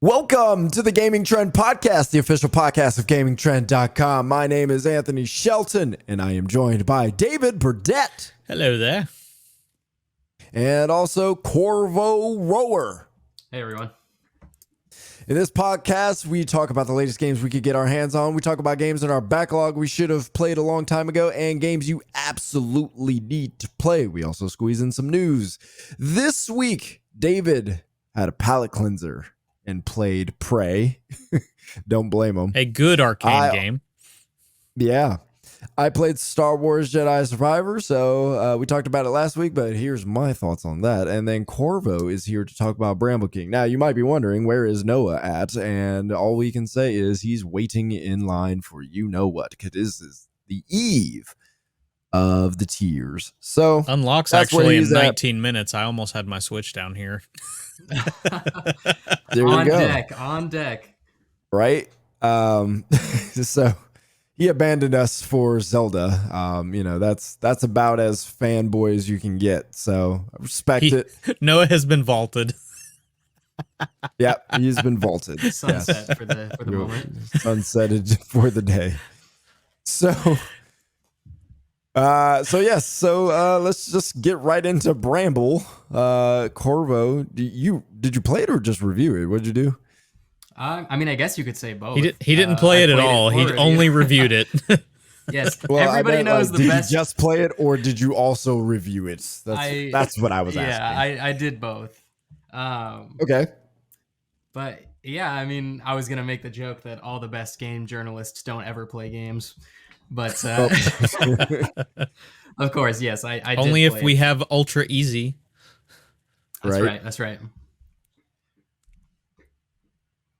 Welcome to the Gaming Trend Podcast, the official podcast of GamingTrend.com. My name is Anthony Shelton, and I am joined by David Burdett. Hello there. And also Corvo Rohwer. Hey, everyone. In this podcast, we talk about the latest games we could get our hands on. We talk about games in our backlog we should have played a long time ago and games you absolutely need to play. We also squeeze in some news. This week, David had a palate cleanser and played Prey. Don't blame him. A good arcade game. Yeah. I played Star Wars Jedi Survivor, so we talked about it last week, but here's my thoughts on that. And then Corvo is here to talk about Bramble King. Now, you might be wondering, where is Noah at? And all we can say is he's waiting in line for you-know-what, because this is the eve of the tiers. So unlocks actually in 19 minutes. I almost had my Switch down here. There you go. On deck. Right? So he abandoned us for Zelda. That's about as fanboy as you can get. So I respect it. Noah has been vaulted. Yep, he's been vaulted. Sunset yes. for the moment. Sunsetted for the day. So let's just get right into Bramble. Corvo, did you play it or just review it? What'd you do? I mean, I guess you could say both. He didn't play it at all. He only reviewed it. Yes, well, everybody knows the best. Did you just play it, or did you also review it? That's what I was asking. Yeah, I did both. Okay. But yeah, I mean, I was gonna make the joke that all the best game journalists don't ever play games, but of course, yes, I did only if play we it. have Ultra Easy. That's right.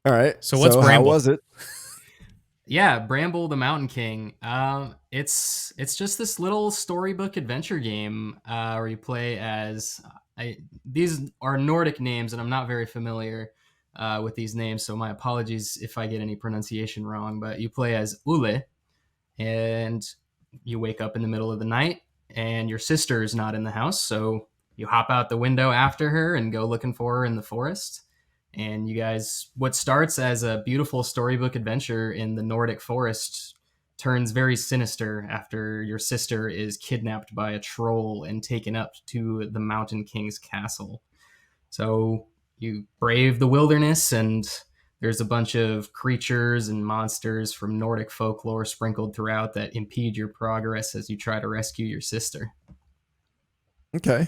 All right. So what's Bramble? How was it? Yeah, Bramble the Mountain King. It's just this little storybook adventure game where you play as. These are Nordic names, and I'm not very familiar with these names, so my apologies if I get any pronunciation wrong. But you play as Ule, and you wake up in the middle of the night, and your sister is not in the house, so you hop out the window after her and go looking for her in the forest. And you guys, what starts as a beautiful storybook adventure in the Nordic forest turns very sinister after your sister is kidnapped by a troll and taken up to the Mountain King's castle. So you brave the wilderness, and there's a bunch of creatures and monsters from Nordic folklore sprinkled throughout that impede your progress as you try to rescue your sister. Okay.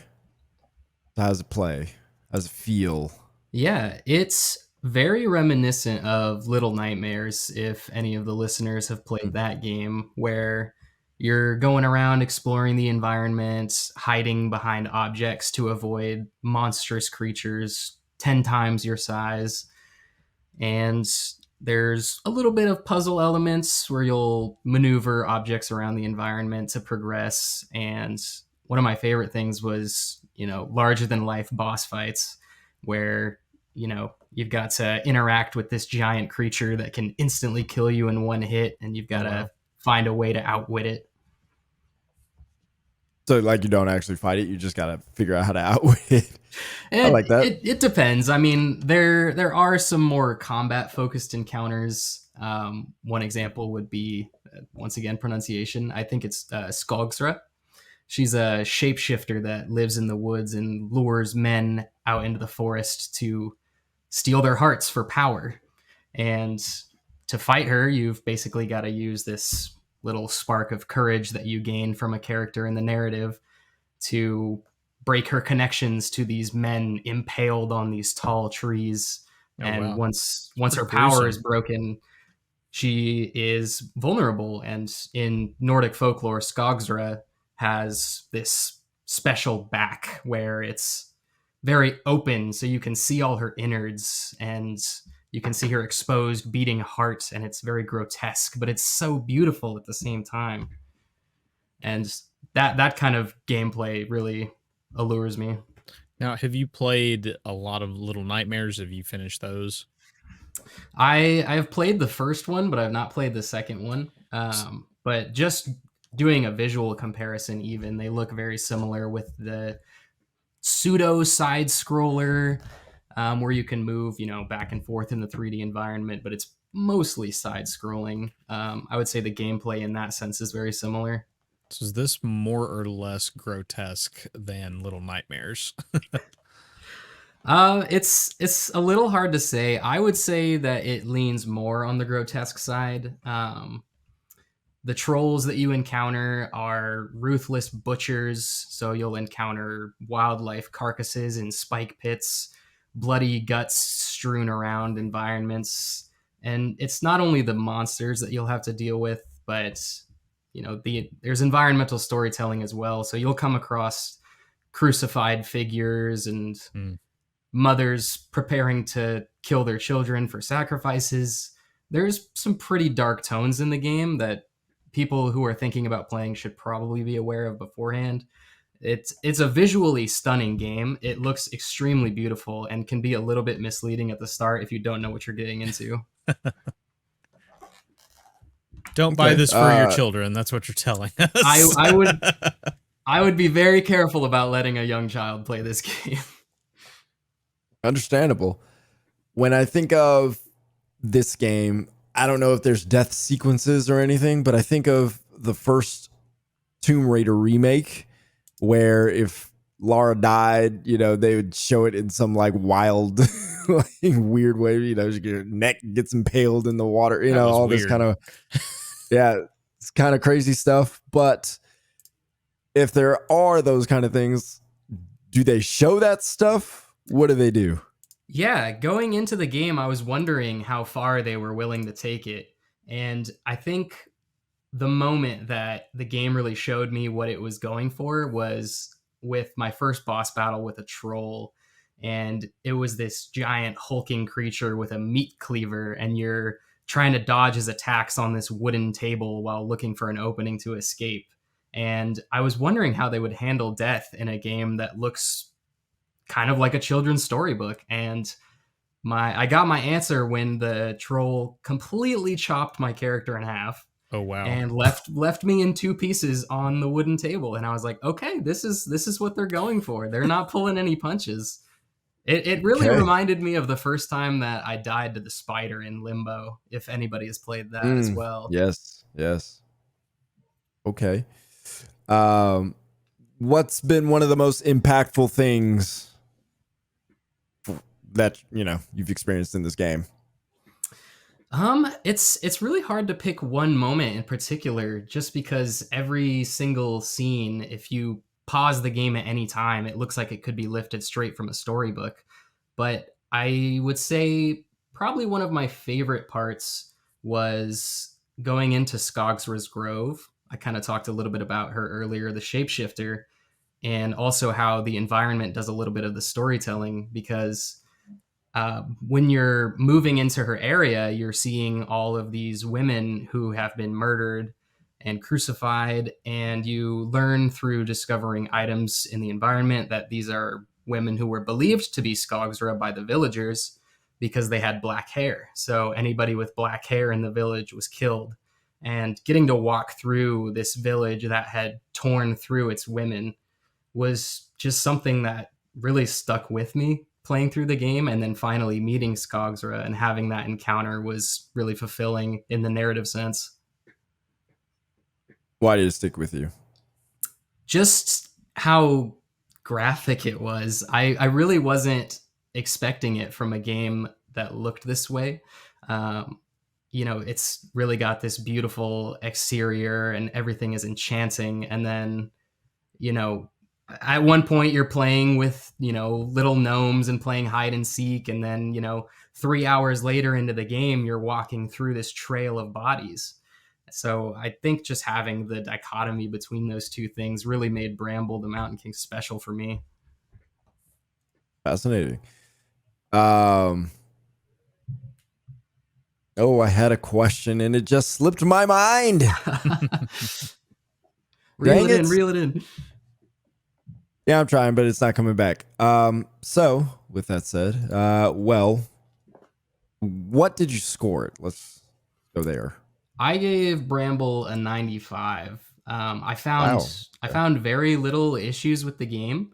How's it play? How's it feel? Yeah, it's very reminiscent of Little Nightmares, if any of the listeners have played that game, where you're going around exploring the environment, hiding behind objects to avoid monstrous creatures 10 times your size. And there's a little bit of puzzle elements where you'll maneuver objects around the environment to progress. And one of my favorite things was, larger than life boss fights where you've got to interact with this giant creature that can instantly kill you in one hit, and you've got to find a way to outwit it. So, you don't actually fight it; you just got to figure out how to outwit it. I like that. It depends. I mean, there are some more combat-focused encounters. One example would be, once again, pronunciation. I think it's Skogsra. She's a shapeshifter that lives in the woods and lures men out into the forest to steal their hearts for power. And to fight her, you've basically got to use this little spark of courage that you gain from a character in the narrative to break her connections to these men impaled on these tall trees. Once her power is broken, she is vulnerable. And in Nordic folklore, Skogsra has this special back where it's very open, so you can see all her innards and you can see her exposed beating heart, and it's very grotesque, but it's so beautiful at the same time. And that kind of gameplay really allures me. Now, have you played a lot of Little Nightmares? Have you finished those? I have played the first one, but I've not played the second one. But just doing a visual comparison, even, they look very similar with the pseudo side scroller where you can move, back and forth in the 3D environment, but it's mostly side scrolling. I would say the gameplay in that sense is very similar. So is this more or less grotesque than Little Nightmares? It's a little hard to say. I would say that it leans more on the grotesque side. The trolls that you encounter are ruthless butchers, so you'll encounter wildlife carcasses in spike pits, bloody guts strewn around environments, and it's not only the monsters that you'll have to deal with, but there's environmental storytelling as well. So you'll come across crucified figures and Mm. mothers preparing to kill their children for sacrifices. There's some pretty dark tones in the game that people who are thinking about playing should probably be aware of beforehand. It's a visually stunning game. It looks extremely beautiful and can be a little bit misleading at the start if you don't know what you're getting into. Don't buy this for your children. That's what you're telling us. I would be very careful about letting a young child play this game. Understandable. When I think of this game, I don't know if there's death sequences or anything, but I think of the first Tomb Raider remake, where if Lara died, they would show it in some like wild, like weird way. Your neck gets impaled in the water. All weird. this kind of it's kind of crazy stuff. But if there are those kind of things, do they show that stuff? What do they do? Yeah, going into the game, I was wondering how far they were willing to take it. And I think the moment that the game really showed me what it was going for was with my first boss battle with a troll. And it was this giant hulking creature with a meat cleaver, and you're trying to dodge his attacks on this wooden table while looking for an opening to escape. And I was wondering how they would handle death in a game that looks kind of like a children's storybook. And I got my answer when the troll completely chopped my character in half. Oh wow. And left me in two pieces on the wooden table. And I was like, okay, this is what they're going for. They're not pulling any punches. It really reminded me of the first time that I died to the spider in Limbo, if anybody has played that as well. Yes. Okay. What's been one of the most impactful things that you've experienced in this game? It's really hard to pick one moment in particular, just because every single scene, if you pause the game at any time, it looks like it could be lifted straight from a storybook. But I would say probably one of my favorite parts was going into Skogsra's Grove. I kind of talked a little bit about her earlier, the shapeshifter, and also how the environment does a little bit of the storytelling, because when you're moving into her area, you're seeing all of these women who have been murdered and crucified, and you learn through discovering items in the environment that these are women who were believed to be Skogsra by the villagers because they had black hair. So anybody with black hair in the village was killed. And getting to walk through this village that had torn through its women was just something that really stuck with me playing through the game. And then finally meeting Skogsra and having that encounter was really fulfilling in the narrative sense. Why did it stick with you? Just how graphic it was. I really wasn't expecting it from a game that looked this way. It's really got this beautiful exterior and everything is enchanting. And then, at one point you're playing with, little gnomes and playing hide and seek. And then, 3 hours later into the game, you're walking through this trail of bodies. So I think just having the dichotomy between those two things really made Bramble the Mountain King special for me. Fascinating. I had a question and it just slipped my mind. Reel it in. Yeah, I'm trying, but it's not coming back. So with that said, what did you score it? Let's go there. I gave Bramble a 95. I found very little issues with the game.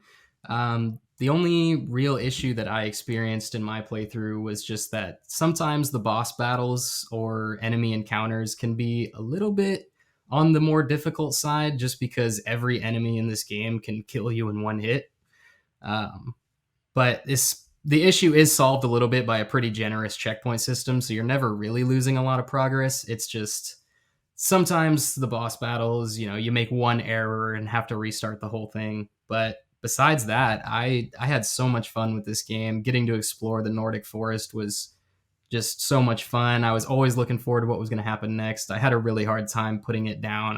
The only real issue that I experienced in my playthrough was just that sometimes the boss battles or enemy encounters can be a little bit on the more difficult side, just because every enemy in this game can kill you in one hit. Um, but the issue is solved a little bit by a pretty generous checkpoint system, so you're never really losing a lot of progress. It's just sometimes the boss battles, you make one error and have to restart the whole thing. But besides that, I had so much fun with this game. Getting to explore the Nordic forest was just so much fun. I was always looking forward to what was going to happen next. I had a really hard time putting it down.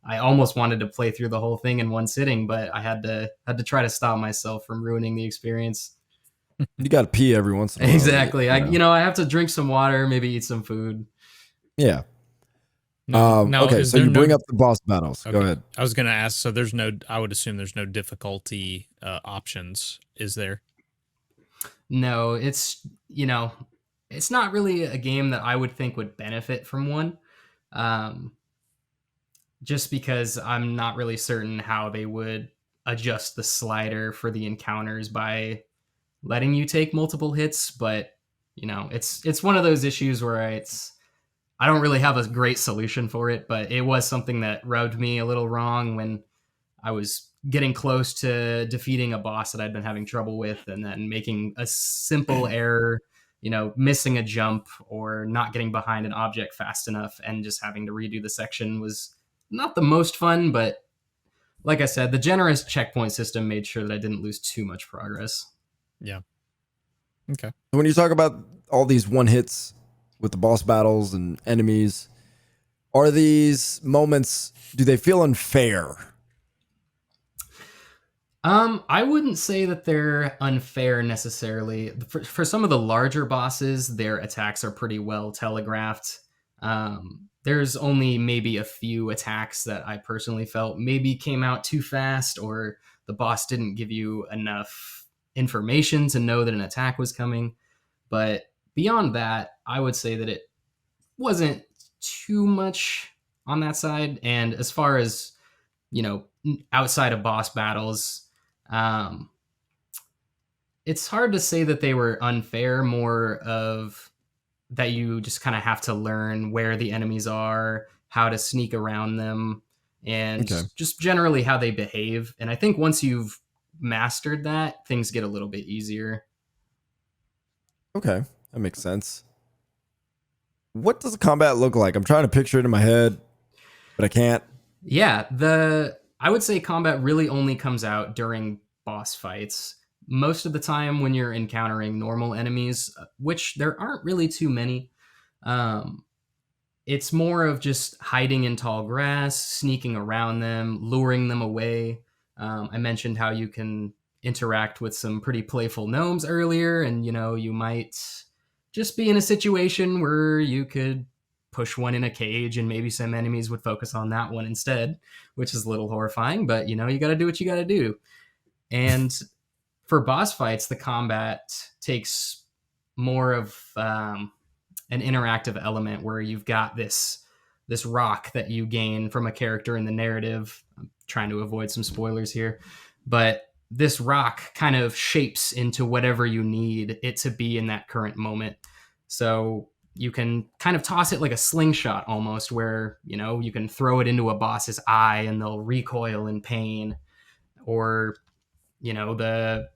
I almost wanted to play through the whole thing in one sitting, but I had to try to stop myself from ruining the experience. You got to pee every once in a while. Exactly. I have to drink some water, maybe eat some food. Yeah. Now, okay, so you bring up the boss battles. Okay. Go ahead. I was going to ask, so I would assume there's no difficulty options, is there? No, it's not really a game that I would think would benefit from one. Just because I'm not really certain how they would adjust the slider for the encounters by letting you take multiple hits. But it's one of those issues where I don't really have a great solution for it, but it was something that rubbed me a little wrong when I was getting close to defeating a boss that I'd been having trouble with, and then making a simple error, missing a jump or not getting behind an object fast enough, and just having to redo the section was not the most fun. But like I said, the generous checkpoint system made sure that I didn't lose too much progress. Yeah. Okay. When you talk about all these one hits with the boss battles and enemies, are these moments, do they feel unfair? I wouldn't say that they're unfair necessarily. For some of the larger bosses, their attacks are pretty well telegraphed. There's only maybe a few attacks that I personally felt maybe came out too fast, or the boss didn't give you enough information to know that an attack was coming. But beyond that, I would say that it wasn't too much on that side. And as far as, outside of boss battles, it's hard to say that they were unfair, more of that you just kind of have to learn where the enemies are, how to sneak around them, and just generally how they behave. And I think once you've mastered that, things get a little bit easier. Okay, that makes sense. What does the combat look like? I'm trying to picture it in my head, but I can't. Yeah, I would say combat really only comes out during boss fights. Most of the time when you're encountering normal enemies, which there aren't really too many, it's more of just hiding in tall grass, sneaking around them, luring them away. I mentioned how you can interact with some pretty playful gnomes earlier, and you might just be in a situation where you could push one in a cage and maybe some enemies would focus on that one instead, which is a little horrifying, but you got to do what you got to do. And for boss fights, the combat takes more of an interactive element where you've got this rock that you gain from a character in the narrative. I'm trying to avoid some spoilers here, but this rock kind of shapes into whatever you need it to be in that current moment. So you can kind of toss it like a slingshot almost, where, you can throw it into a boss's eye and they'll recoil in pain. Or, the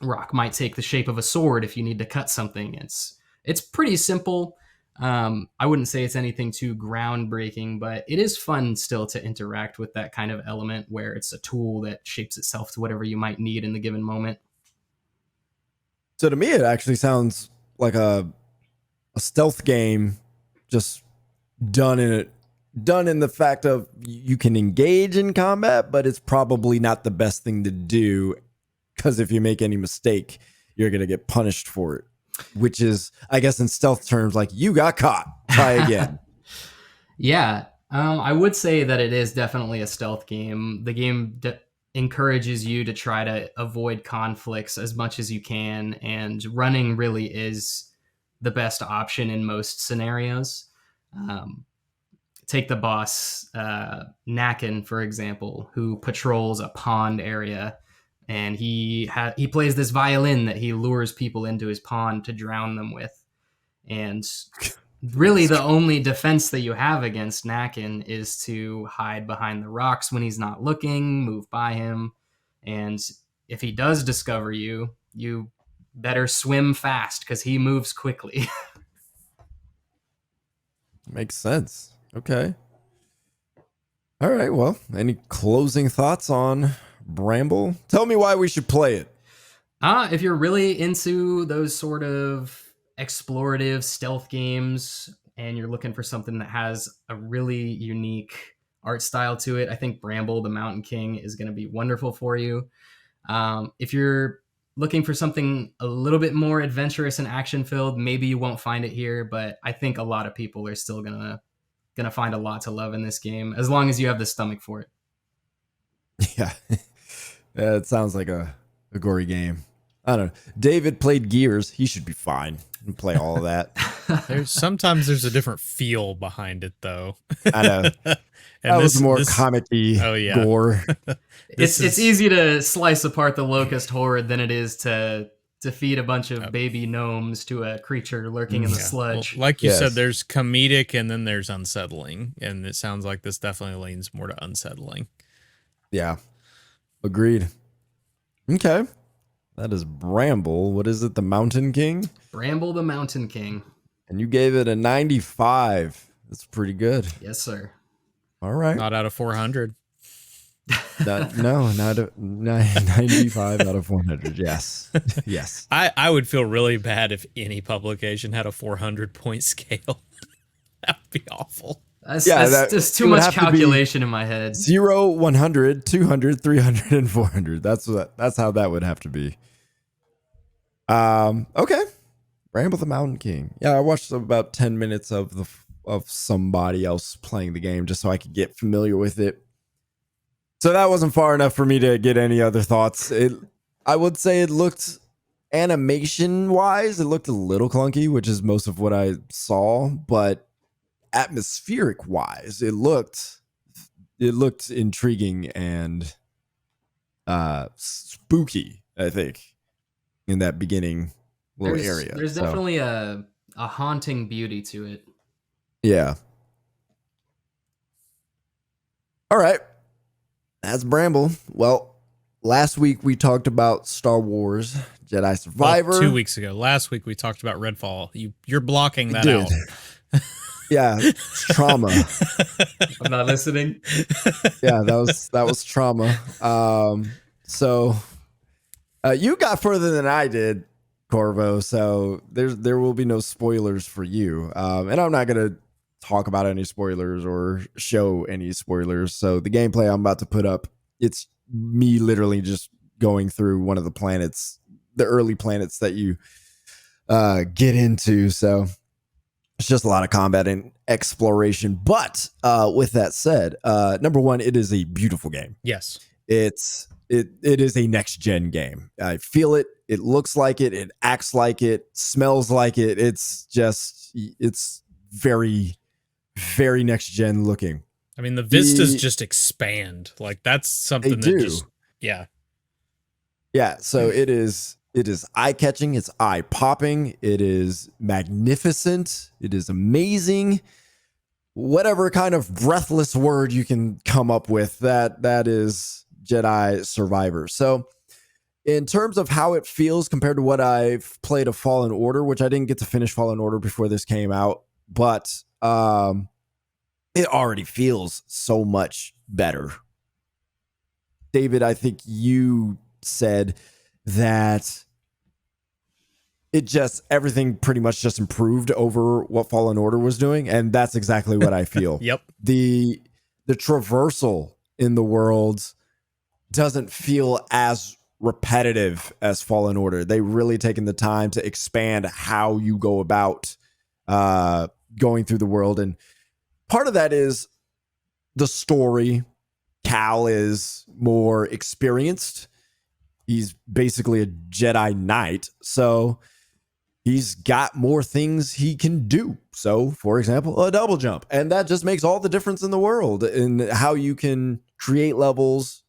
rock might take the shape of a sword if you need to cut something. It's pretty simple. I wouldn't say it's anything too groundbreaking, but it is fun still to interact with that kind of element where it's a tool that shapes itself to whatever you might need in the given moment. So to me, it actually sounds like a stealth game, just done in the fact of you can engage in combat, but it's probably not the best thing to do, because if you make any mistake, you're going to get punished for it, which is, I guess in stealth terms, like, you got caught, try again. Yeah, I would say that it is definitely a stealth game. The game encourages you to try to avoid conflicts as much as you can, and running really is the best option in most scenarios. Take the boss Nakin, for example, who patrols a pond area. and he plays this violin that he lures people into his pond to drown them with. And really, the only defense that you have against Nakin is to hide behind the rocks when he's not looking, move by him, and if he does discover you, you better swim fast because he moves quickly. Makes sense. Okay. All right. Well, any closing thoughts on Bramble? Tell me why we should play it. If you're really into those sort of explorative stealth games and you're looking for something that has a really unique art style to it, I think Bramble the Mountain King is going to be wonderful for you. If you're looking for something a little bit more adventurous and action filled, maybe you won't find it here, but I think a lot of people are still gonna find a lot to love in this game as long as you have the stomach for it. Yeah. It sounds like a gory game. I don't know. David played Gears. He should be fine and play all of that. Sometimes there's a different feel behind it, though. I know. And that was more comic-y gore. It's easy to slice apart the locust horde than it is to feed a bunch of baby gnomes to a creature lurking in the sludge. Well, like you said, there's comedic and then there's unsettling. And it sounds like this definitely leans more to unsettling. Yeah. Agreed. Okay. That is Bramble. What is it? The Mountain King? Bramble the Mountain King. And you gave it a 95. That's pretty good. Yes, sir. All right. Not out of 400. Not a 95 out of 100. Yes. Yes. I would feel really bad if any publication had a 400-point scale. That would be awful. That's just too much calculation in my head. 0, 100, 200, 300, and 400. That's how that would have to be. Okay. Bramble the Mountain King. Yeah, I watched about 10 minutes of somebody else playing the game just so I could get familiar with it. So that wasn't far enough for me to get any other thoughts. I would say it looked, animation wise, it looked a little clunky, which is most of what I saw, but atmospheric wise, it looked intriguing and spooky, I think, in that beginning little area. There's definitely a haunting beauty to it. Yeah. All right. That's Bramble. Well, last week we talked about Star Wars Jedi Survivor. Well, 2 weeks ago. Last week we talked about Redfall. You're blocking that out. Yeah, trauma. I'm not listening. Yeah, that was trauma. So you got further than I did, Corvo. So there will be no spoilers for you. And I'm not gonna talk about any spoilers or show any spoilers. So the gameplay I'm about to put up, it's me literally just going through one of the planets, the early planets that you get into. So it's just a lot of combat and exploration. But with that said, number one, it is a beautiful game. Yes. It is a next gen game. I feel it. It looks like it. It acts like it. Smells like it. It's very, very next gen looking. I mean, the vistas just expand. Like that's something that just yeah. So it is eye catching. It's eye popping. It is magnificent. It is amazing. Whatever kind of breathless word you can come up with, that is Jedi Survivor. So in terms of how it feels compared to what I've played of Fallen Order, which I didn't get to finish Fallen Order before this came out, but it already feels so much better. David, I think you said that everything pretty much just improved over what Fallen Order was doing, and that's exactly what I feel. Yep. The traversal in the world doesn't feel as repetitive as Fallen Order. They really taken the time to expand how you go about going through the world, and part of that is the story. Cal is more experienced. He's basically a Jedi Knight, so he's got more things he can do. So, for example, a double jump. And that just makes all the difference in the world in how you can create levels,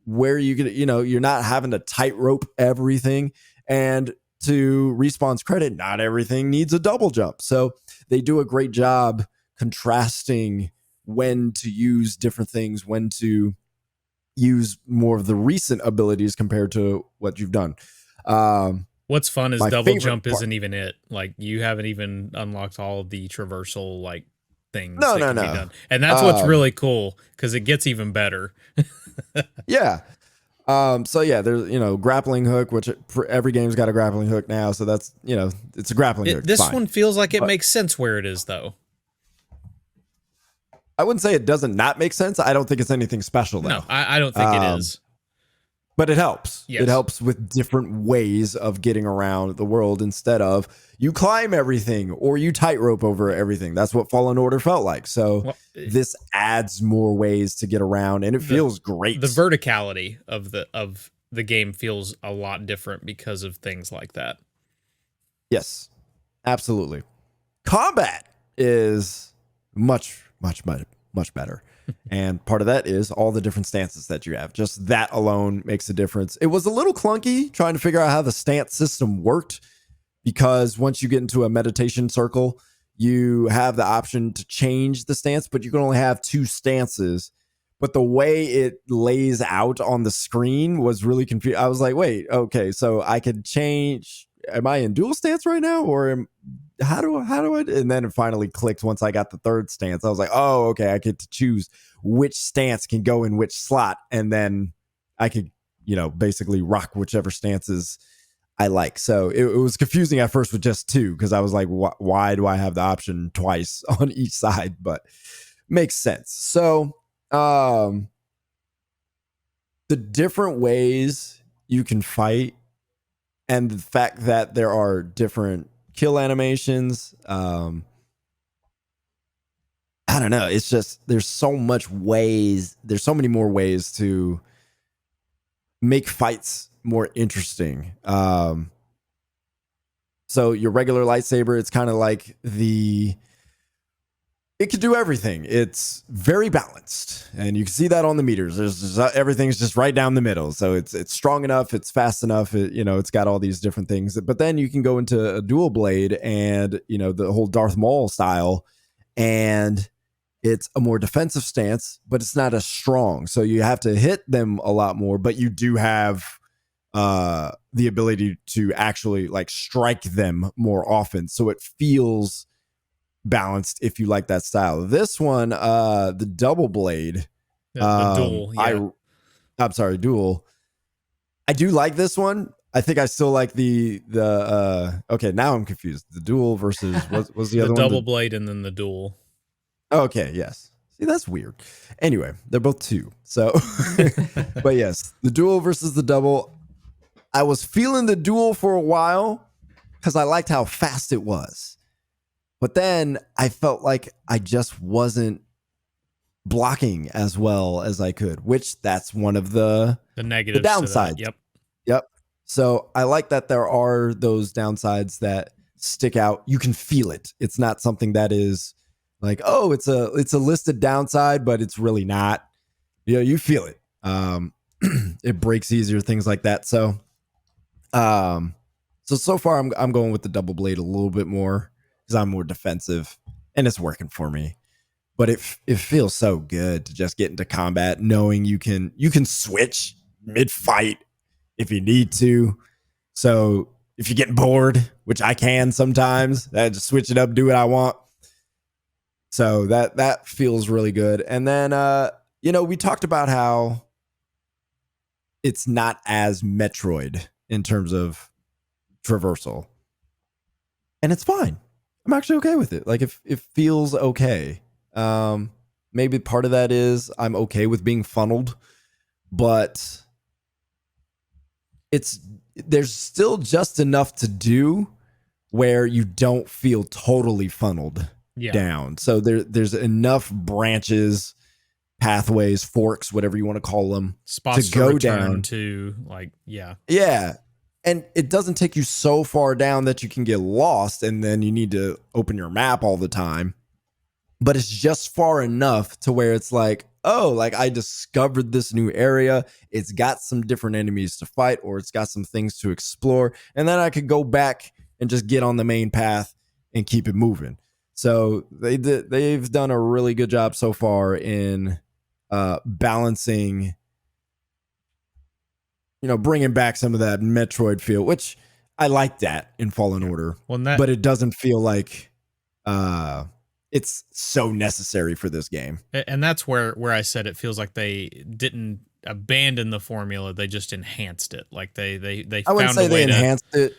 where you can, you're not having to tightrope everything. And to Respawn's credit, not everything needs a double jump. So they do a great job contrasting when to use different things, when to use more of the recent abilities compared to what you've done. What's fun is my double favorite jump part- isn't even it. Like, you haven't even unlocked all of the traversal like things No, that no, can be no. done, and that's what's really cool because it gets even better. Yeah. So yeah, there's, grappling hook, which for every game's got a grappling hook now. So that's, it's a grappling hook. This Fine. one feels like it But makes sense where it is, though. I wouldn't say it doesn't not make sense. I don't think it's anything special though. No, I don't think it is. But it helps. Yes. It helps with different ways of getting around the world instead of you climb everything or you tightrope over everything. That's what Fallen Order felt like. So Well, this adds more ways to get around, and it feels great. The verticality of the game feels a lot different because of things like that. Yes, absolutely. Combat is much, much, much, much better. And part of that is all the different stances that you have. Just that alone makes a difference. It was a little clunky trying to figure out how the stance system worked, because once you get into a meditation circle, you have the option to change the stance, but you can only have 2 stances. But the way it lays out on the screen was really confusing. I was like, wait, okay, so I could change. Am I in dual stance right now? Or how do I? And then it finally clicked once I got the 3rd stance. I was like, oh, okay, I get to choose which stance can go in which slot. And then I could, basically rock whichever stances I like. So it was confusing at first with just 2, because I was like, why do I have the option twice on each side? But makes sense. So the different ways you can fight, and the fact that there are different kill animations, I don't know. It's just there's so many more ways to make fights more interesting. So your regular lightsaber, it's kind of like it can do everything. It's very balanced, and you can see that on the meters. Everything's just right down the middle. So it's strong enough, it's fast enough. It's got all these different things. But then you can go into a dual blade, and the whole Darth Maul style, and it's a more defensive stance, but it's not as strong. So you have to hit them a lot more, but you do have the ability to actually like strike them more often. So it feels balanced if you like that style. This one, the double blade, The dual. Yeah. I'm sorry, dual. I do like this one. I think I still like the okay, now I'm confused. The dual versus what was the other one? The double blade and then the dual. Okay, yes. See, that's weird. Anyway, they're both 2. So but yes, the dual versus the double. I was feeling the dual for a while because I liked how fast it was. But then I felt like I just wasn't blocking as well as I could, which that's one of the negatives. downsides. Yep. So I like that there are those downsides that stick out. You can feel it. It's not something that is like, oh, it's a listed downside, but it's really not. You feel it. It breaks easier, things like that. So so far I'm going with the double blade a little bit more, because I'm more defensive and it's working for me. But it feels so good to just get into combat knowing you can switch mid-fight if you need to. So if you're getting bored, which I can sometimes, I just switch it up, do what I want. So that feels really good. And then we talked about how it's not as Metroid in terms of traversal. And it's fine. I'm actually okay with it. Like, it feels okay. Maybe part of that is I'm okay with being funneled, but there's still just enough to do where you don't feel totally funneled down. So there's enough branches, pathways, forks, whatever you want to call them, spots to go return down to, like, yeah. And it doesn't take you so far down that you can get lost and then you need to open your map all the time. But it's just far enough to where it's like, oh, like I discovered this new area. It's got some different enemies to fight, or it's got some things to explore. And then I could go back and just get on the main path and keep it moving. So they've done a really good job so far in balancing, bringing back some of that Metroid feel, which I like that in Fallen Order. Well, but it doesn't feel like it's so necessary for this game. And that's where I said it feels like they didn't abandon the formula; they just enhanced it. Like they I wouldn't found say a way they enhanced it.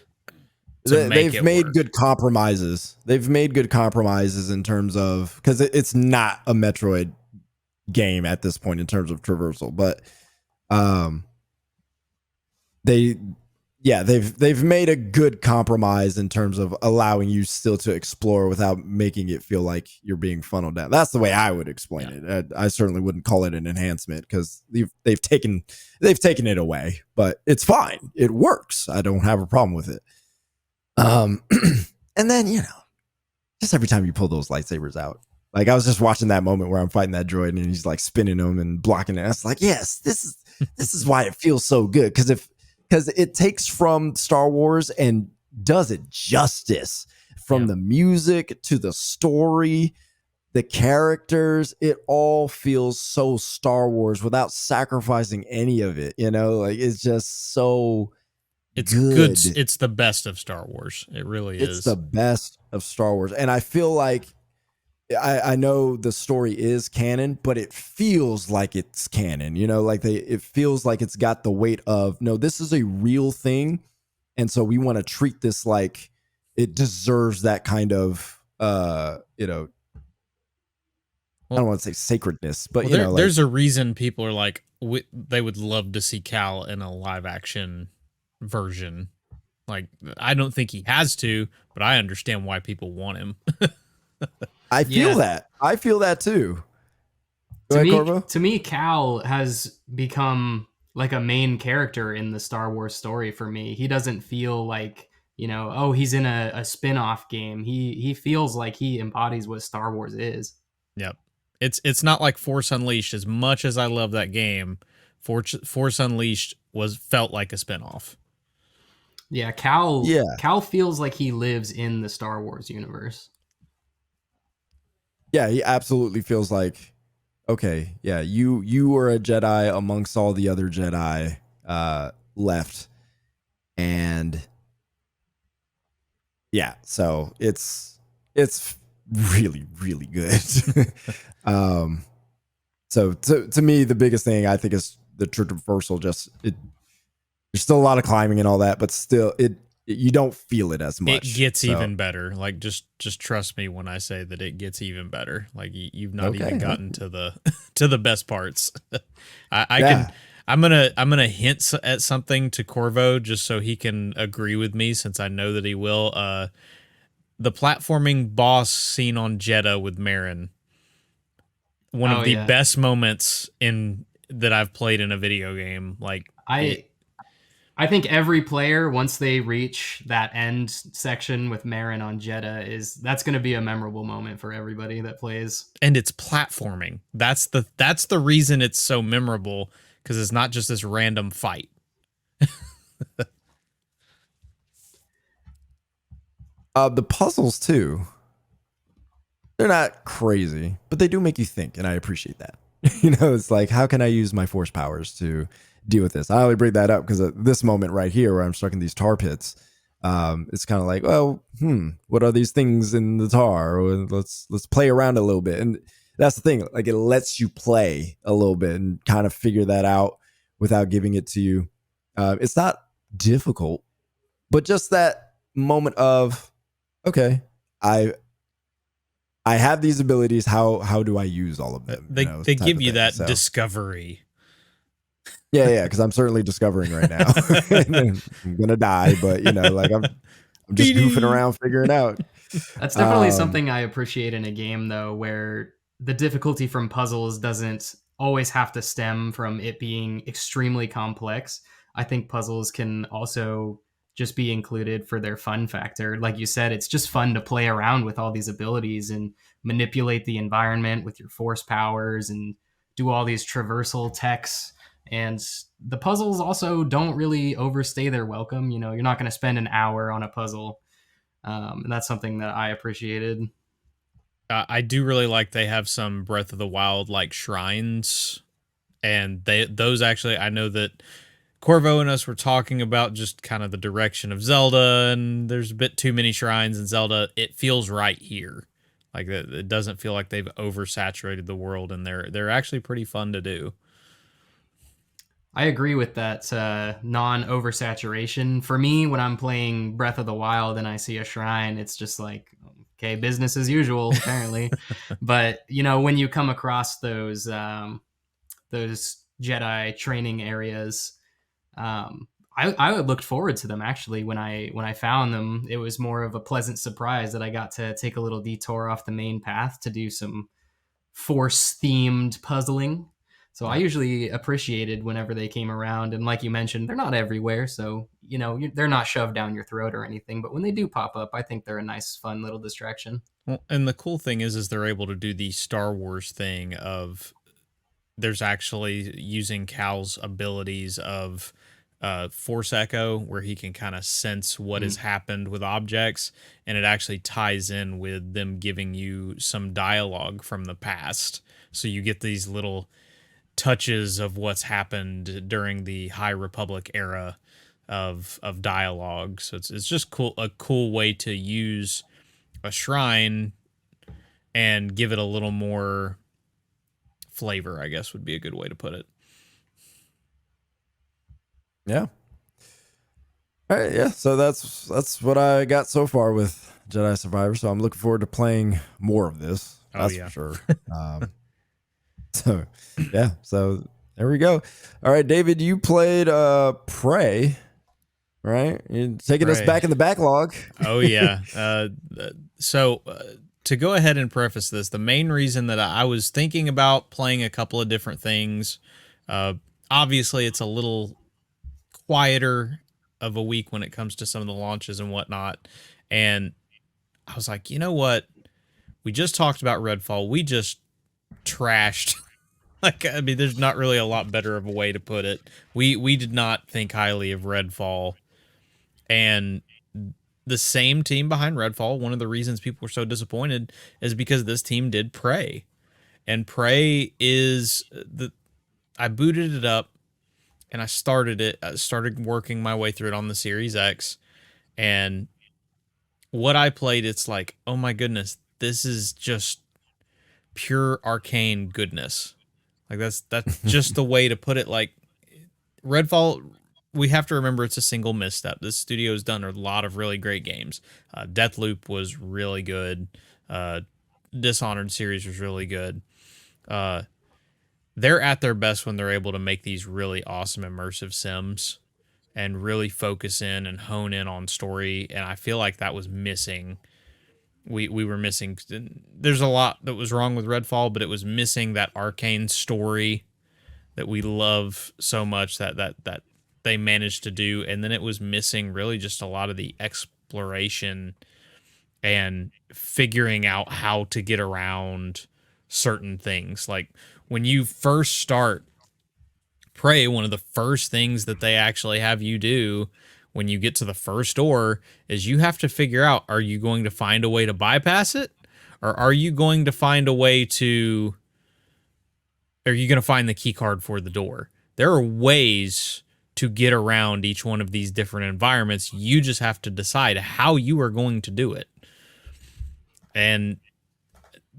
They've made work. good compromises. They've made good compromises in terms of, because it's not a Metroid game at this point in terms of traversal, but they've made a good compromise in terms of allowing you still to explore without making it feel like you're being funneled down. That's the way I would explain it. I certainly wouldn't call it an enhancement, because they've taken it away, but it's fine. It works. I don't have a problem with it. And then, just every time you pull those lightsabers out, like I was just watching that moment where I'm fighting that droid and he's like spinning them and blocking it. It's like, yes, this is why it feels so good. Because it takes from Star Wars and does it justice, from the music to the story, the characters. It all feels so Star Wars without sacrificing any of it. Like it's just so good. It's the best of Star Wars. It really is. It's the best of Star Wars. And I feel like, I know the story is canon, but it feels like it's canon, it feels like it's got the weight of, no, this is a real thing. And so we want to treat this like it deserves that kind of, I don't want to say sacredness, but there's a reason people are like, they would love to see Cal in a live action version. Like, I don't think he has to, but I understand why people want him. I feel that. I feel that too. To me, Cal has become like a main character in the Star Wars story for me. He doesn't feel like, he's in a spin-off game. He feels like he embodies what Star Wars is. Yep. It's not like Force Unleashed. As much as I love that game, Force Unleashed felt like a spin-off. Yeah, Cal feels like he lives in the Star Wars universe. Yeah, he absolutely feels like, okay, yeah, you were a Jedi amongst all the other Jedi left. And yeah, so it's really, really good. So to me, the biggest thing I think is the traversal. There's still a lot of climbing and all that, but still you don't feel it as much. It gets even better. Like just trust me when I say that it gets even better. Like you've not even gotten to the best parts. I'm gonna hint at something to Corvo just so he can agree with me, since I know that he will. The platforming boss scene on Jeddah with Marin, one of the best moments that I've played in a video game. Like I think every player, once they reach that end section with Marin on Jeddah, that's going to be a memorable moment for everybody that plays. And it's platforming. That's the reason it's so memorable, because it's not just this random fight. The puzzles too, they're not crazy, but they do make you think, and I appreciate that. It's like, how can I use my force powers to deal with this? I only bring that up because at this moment right here where I'm stuck in these tar pits, it's kind of like, well, what are these things in the tar? Let's play around a little bit. And that's the thing, like it lets you play a little bit and kind of figure that out without giving it to you. It's not difficult, but just that moment of, okay, I have these abilities. How do I use all of them? They give you that discovery. Yeah, because I'm certainly discovering right now. I'm gonna die, but I'm just goofing around figuring out. That's definitely something I appreciate in a game, though, where the difficulty from puzzles doesn't always have to stem from it being extremely complex. I think puzzles can also just be included for their fun factor. Like you said, it's just fun to play around with all these abilities and manipulate the environment with your force powers and do all these traversal techs, and the puzzles also don't really overstay their welcome. You know, you're not going to spend an hour on a puzzle, and that's something that I appreciated. I do really like they have some Breath of the Wild like shrines, and those actually, I know that Corvo and us were talking about just kind of the direction of Zelda, and there's a bit too many shrines in Zelda. It feels right here. Like it doesn't feel like they've oversaturated the world, and they're actually pretty fun to do. I agree with that non-oversaturation. For me, when I'm playing Breath of the Wild and I see a shrine, it's just like, okay, business as usual, apparently. But you know, when you come across those Jedi training areas, I looked forward to them actually. When I found them, it was more of a pleasant surprise that I got to take a little detour off the main path to do some Force themed puzzling. So I usually appreciated whenever they came around, and like you mentioned, they're not everywhere, so you know they're not shoved down your throat or anything. But when they do pop up, I think they're a nice, fun little distraction. Well, and the cool thing is they're able to do the Star Wars thing of there's actually using Cal's abilities of Force Echo, where he can kind of sense what has happened with objects, and it actually ties in with them giving you some dialogue from the past. So you get these little touches of what's happened during the High Republic era of dialogue. So it's just cool, a cool way to use a shrine and give it a little more flavor, I guess would be a good way to put it. Yeah. All right, yeah. So that's what I got so far with Jedi Survivor. So I'm looking forward to playing more of this. That's for sure. So yeah. So there we go. All right, David, you played Prey, right? You're taking us back in the backlog. Oh yeah. So to go ahead and preface this, the main reason that I was thinking about playing a couple of different things, obviously it's a little quieter of a week when it comes to some of the launches and whatnot. And I was like, you know what? We just talked about Redfall. We just trashed. Like, I mean, there's not really a lot better of a way to put it. We did not think highly of Redfall. And the same team behind Redfall, one of the reasons people were so disappointed is because this team did Prey. And Prey is I booted it up and I started it. I started working my way through it on the Series X. And what I played, it's like, oh my goodness, this is just pure arcane goodness. Like that's just the way to put it. Like Redfall, we have to remember it's a single misstep. This studio's done a lot of really great games. Deathloop was really good. Dishonored series was really good. They're at their best when they're able to make these really awesome immersive sims and really focus in and hone in on story. And I feel like that was missing. We were missing. There's a lot that was wrong with Redfall, but it was missing that arcane story that we love so much that they managed to do. And then it was missing really just a lot of the exploration and figuring out how to get around certain things. Like when you first start Prey, one of the first things that they actually have you do when you get to the first door is you have to figure out, are you going to find a way to bypass it? Or are you going to find a way to... Are you going to find the key card for the door? There are ways to get around each one of these different environments. You just have to decide how you are going to do it. And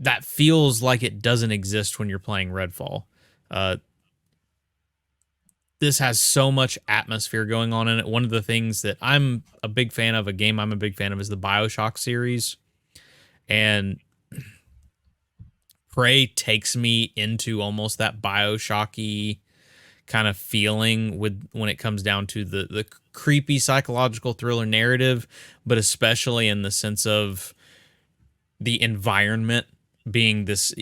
that feels like it doesn't exist when you're playing Redfall. This has so much atmosphere going on in it. One of the things that I'm a big fan of, a game I'm a big fan of, is the BioShock series. And Prey takes me into almost that BioShock-y kind of feeling when it comes down to the creepy psychological thriller narrative, but especially in the sense of the environment being this.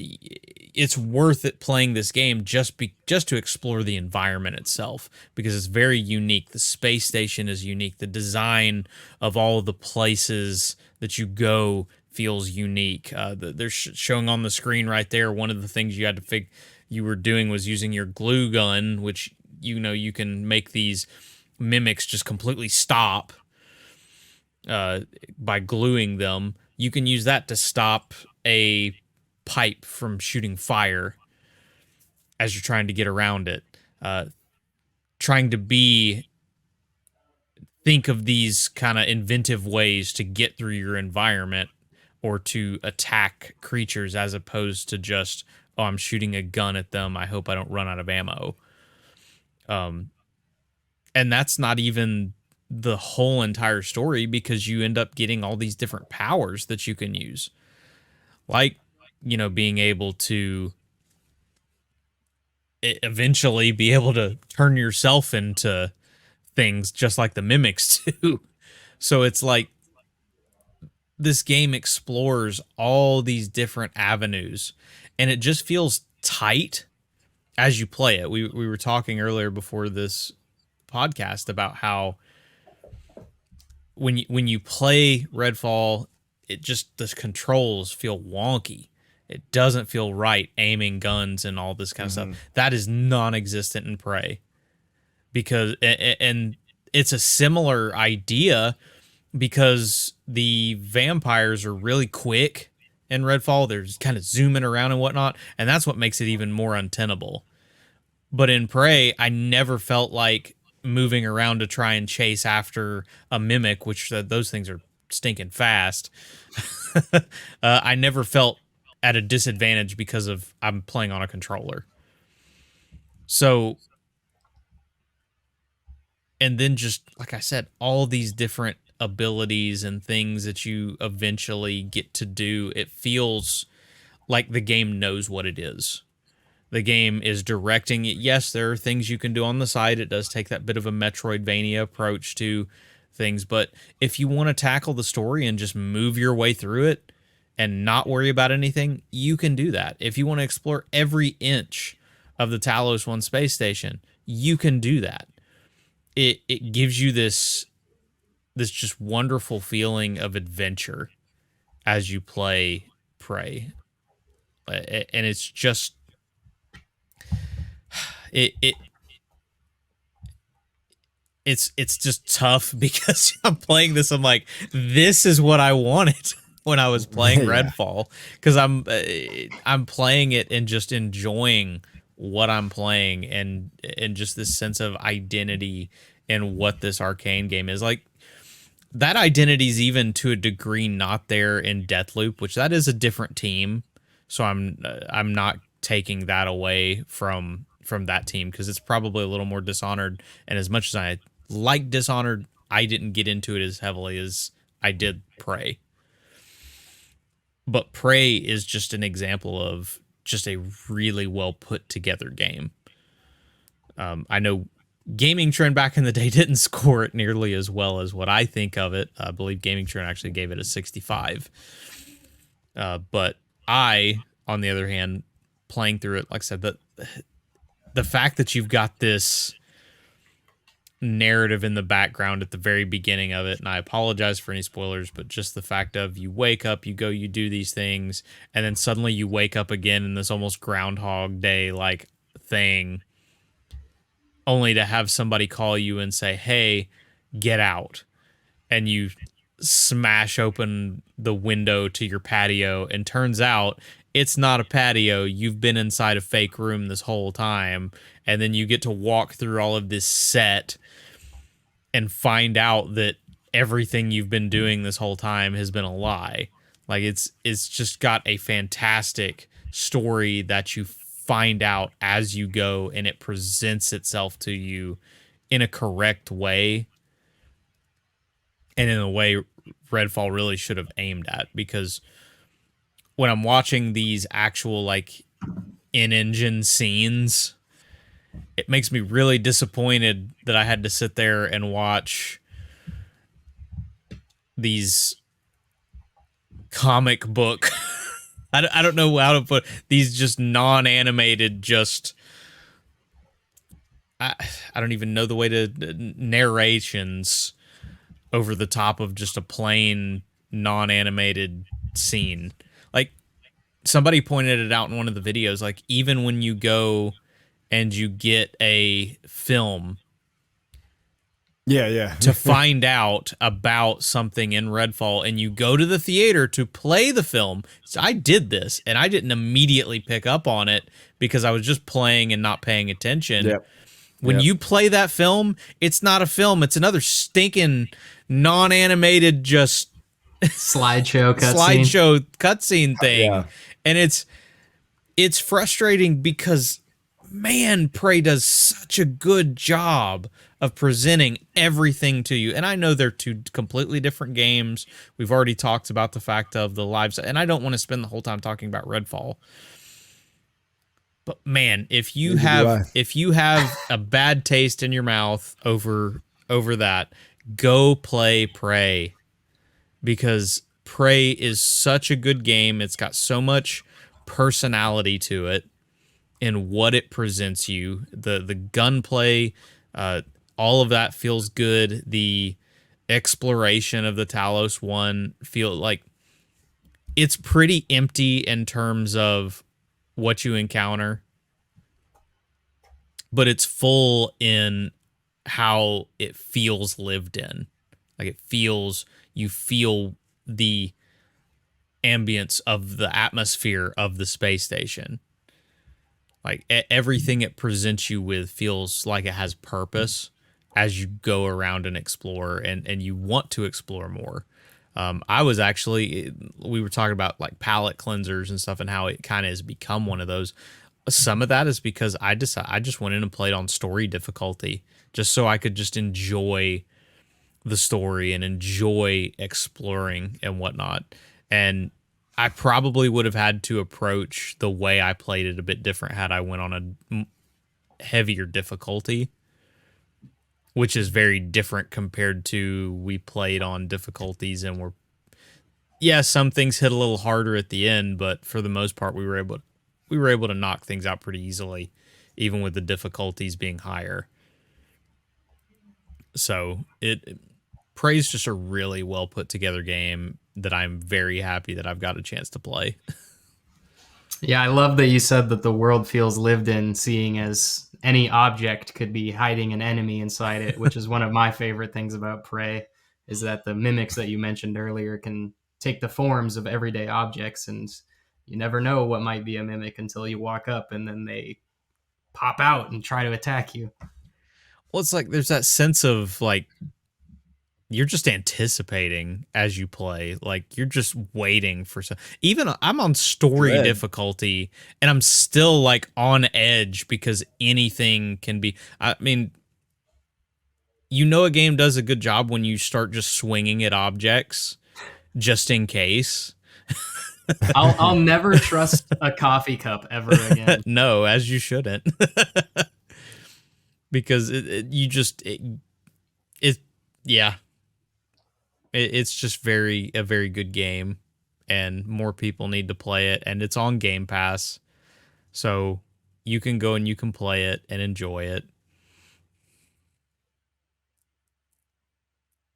It's worth it playing this game just to explore the environment itself, because it's very unique. The space station is unique. The design of all of the places that you go feels unique. They're showing on the screen right there. One of the things you had to you were doing was using your glue gun, which you can make these mimics just completely stop by gluing them. You can use that to stop a pipe from shooting fire as you're trying to get around it. Trying to think of these kind of inventive ways to get through your environment or to attack creatures, as opposed to just, oh, I'm shooting a gun at them, I hope I don't run out of ammo. And that's not even the whole entire story, because you end up getting all these different powers that you can use. Like, being able to eventually be able to turn yourself into things just like the mimics do. So it's like this game explores all these different avenues, and it just feels tight as you play it. We were talking earlier before this podcast about how when you play Redfall, the controls feel wonky. It doesn't feel right aiming guns and all this kind of stuff. That is non-existent in Prey. And it's a similar idea, because the vampires are really quick in Redfall. They're just kind of zooming around and whatnot, and that's what makes it even more untenable. But in Prey, I never felt like moving around to try and chase after a mimic, which those things are stinking fast. I never felt at a disadvantage because I'm playing on a controller. So, and then just, like I said, all these different abilities and things that you eventually get to do, it feels like the game knows what it is. The game is directing it. Yes, there are things you can do on the side. It does take that bit of a Metroidvania approach to things, but if you want to tackle the story and just move your way through it and not worry about anything, you can do that. If you want to explore every inch of the Talos 1 space station, you can do that. It gives you this just wonderful feeling of adventure as you play Prey. And it's just it's just tough, because I'm playing this, I'm like, this is what I wanted when I was playing Redfall, because I'm playing it and just enjoying what I'm playing, and just this sense of identity in what this Arcane game is. Like, that identity is even to a degree not there in Deathloop, which that is a different team. So I'm not taking that away from that team, because it's probably a little more Dishonored. And as much as I like Dishonored, I didn't get into it as heavily as I did Prey. But Prey is just an example of just a really well put together game. I know Gaming Trend back in the day didn't score it nearly as well as what I think of it. I believe Gaming Trend actually gave it a 65. But I, on the other hand, playing through it, like I said, the fact that you've got this narrative in the background at the very beginning of it, and I apologize for any spoilers, but just the fact of you wake up, you go, you do these things, and then suddenly you wake up again in this almost Groundhog Day like thing, only to have somebody call you and say, hey, get out. And you smash open the window to your patio, and turns out it's not a patio. You've been inside a fake room this whole time. And then you get to walk through all of this set and find out that everything you've been doing this whole time has been a lie. Like, it's just got a fantastic story that you find out as you go, and it presents itself to you in a correct way, and in a way Redfall really should have aimed at. Because when I'm watching these actual, like, in-engine scenes, it makes me really disappointed that I had to sit there and watch these comic book I don't know how to put these, just non-animated, just I don't even know the way to narrations over the top of just a plain non-animated scene. Like somebody pointed it out in one of the videos, like even when you go and you get a film Yeah. to find out about something in Redfall and you go to the theater to play the film. So I did this and I didn't immediately pick up on it because I was just playing and not paying attention. Yep. When you play that film, it's not a film. It's another stinking non-animated just slideshow cutscene thing. Yeah. And it's frustrating because, man, Prey does such a good job of presenting everything to you. And I know they're two completely different games. We've already talked about the fact of the lives, and I don't want to spend the whole time talking about Redfall. But man, if you have a bad taste in your mouth over that, go play Prey, because Prey is such a good game. It's got so much personality to it in what it presents you. The gunplay, all of that feels good. The exploration of the Talos one feel like it's pretty empty in terms of what you encounter, but it's full in how it feels lived in. Like you feel the ambience of the atmosphere of the space station. Like everything it presents you with feels like it has purpose as you go around and explore, and you want to explore more. We were talking about like palate cleansers and stuff and how it kind of has become one of those. Some of that is because I just went in and played on story difficulty just so I could just enjoy the story and enjoy exploring and whatnot. And I probably would have had to approach the way I played it a bit different had I went on a heavier difficulty, which is very different compared to we played on difficulties and some things hit a little harder at the end, but for the most part we were able to knock things out pretty easily, even with the difficulties being higher. So Prey's just a really well put together game that I'm very happy that I've got a chance to play. Yeah, I love that you said that the world feels lived in, seeing as any object could be hiding an enemy inside it, which is one of my favorite things about Prey, is that the mimics that you mentioned earlier can take the forms of everyday objects, and you never know what might be a mimic until you walk up and then they pop out and try to attack you. Well, it's like there's that sense of like you're just anticipating as you play, like you're just waiting for some. Even I'm on story difficulty and I'm still like on edge because anything can be. I mean, a game does a good job when you start just swinging at objects just in case. I'll never trust a coffee cup ever again. No, as you shouldn't. Because it's just a very good game, and more people need to play it, and it's on Game Pass, so you can go and you can play it and enjoy it.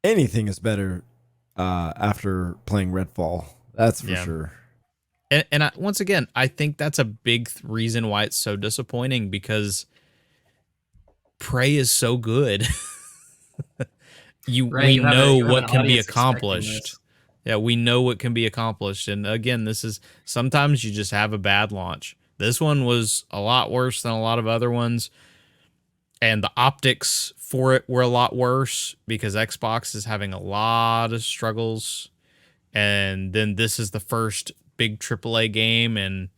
Anything is better after playing Redfall. That's for sure. And once again, I think that's a big reason why it's so disappointing, because Prey is so good. We know what can be accomplished. Yeah, we know what can be accomplished. And again, this is sometimes you just have a bad launch. This one was a lot worse than a lot of other ones. And the optics for it were a lot worse because Xbox is having a lot of struggles. And then this is the first big AAA game in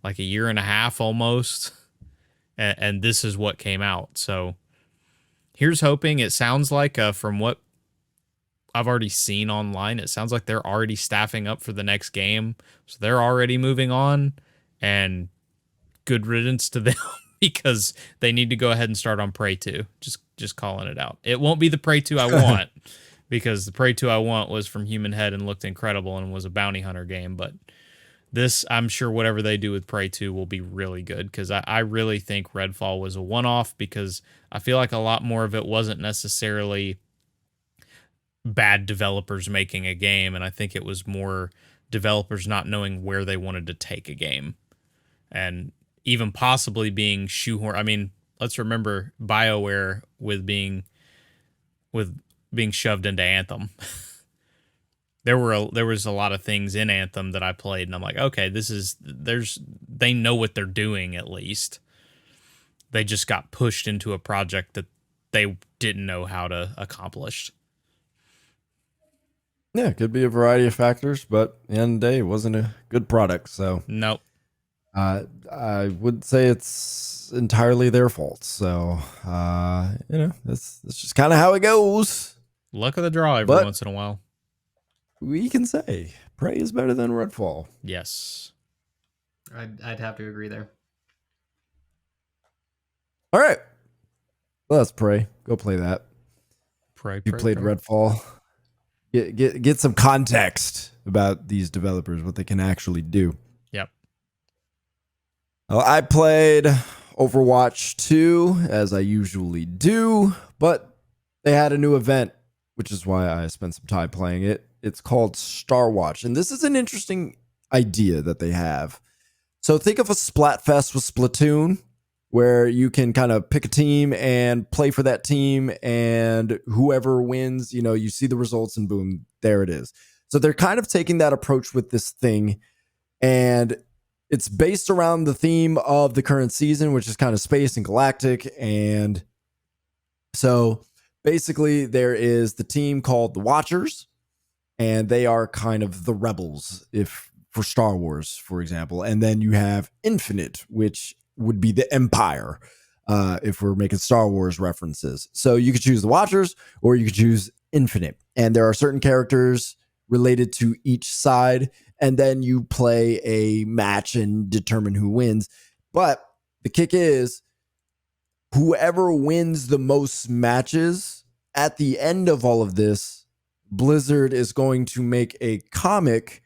like a year and a half almost. And this is what came out. So here's hoping. It sounds like from what I've already seen online, it sounds like they're already staffing up for the next game. So they're already moving on, and good riddance to them because they need to go ahead and start on Prey 2. Just calling it out. It won't be the Prey 2 I want because the Prey 2 I want was from Human Head and looked incredible and was a bounty hunter game. But this, I'm sure whatever they do with Prey 2 will be really good, because I really think Redfall was a one-off, because I feel like a lot more of it wasn't necessarily bad developers making a game, and I think it was more developers not knowing where they wanted to take a game, and even possibly being shoehorned. I mean, let's remember BioWare with being shoved into Anthem. There was a lot of things in Anthem that I played, and I'm like, okay, they know what they're doing. At least they just got pushed into a project that they didn't know how to accomplish. Yeah, it could be a variety of factors, but at the end of the day, it wasn't a good product. So Nope. I would say it's entirely their fault. So that's just kind of how it goes. Luck of the draw every once in a while. We can say Prey is better than Redfall. Yes. I'd have to agree there. All right. Well, that's Prey. Go play that. Prey. You played Redfall. Get some context about these developers, what they can actually do. Yep. Well, I played Overwatch 2 as I usually do, but they had a new event, which is why I spent some time playing it. It's called Star Watch, and this is an interesting idea that they have. So think of a Splatfest with Splatoon, where you can kind of pick a team and play for that team, and whoever wins, you see the results and boom, there it is. So they're kind of taking that approach with this thing, and it's based around the theme of the current season, which is kind of space and galactic. And so basically there is the team called the Watchers, and they are kind of the rebels for Star Wars, for example. And then you have Infinite, which would be the Empire, if we're making Star Wars references. So you could choose the Watchers or you could choose Infinite. And there are certain characters related to each side. And then you play a match and determine who wins. But the kick is whoever wins the most matches at the end of all of this, Blizzard is going to make a comic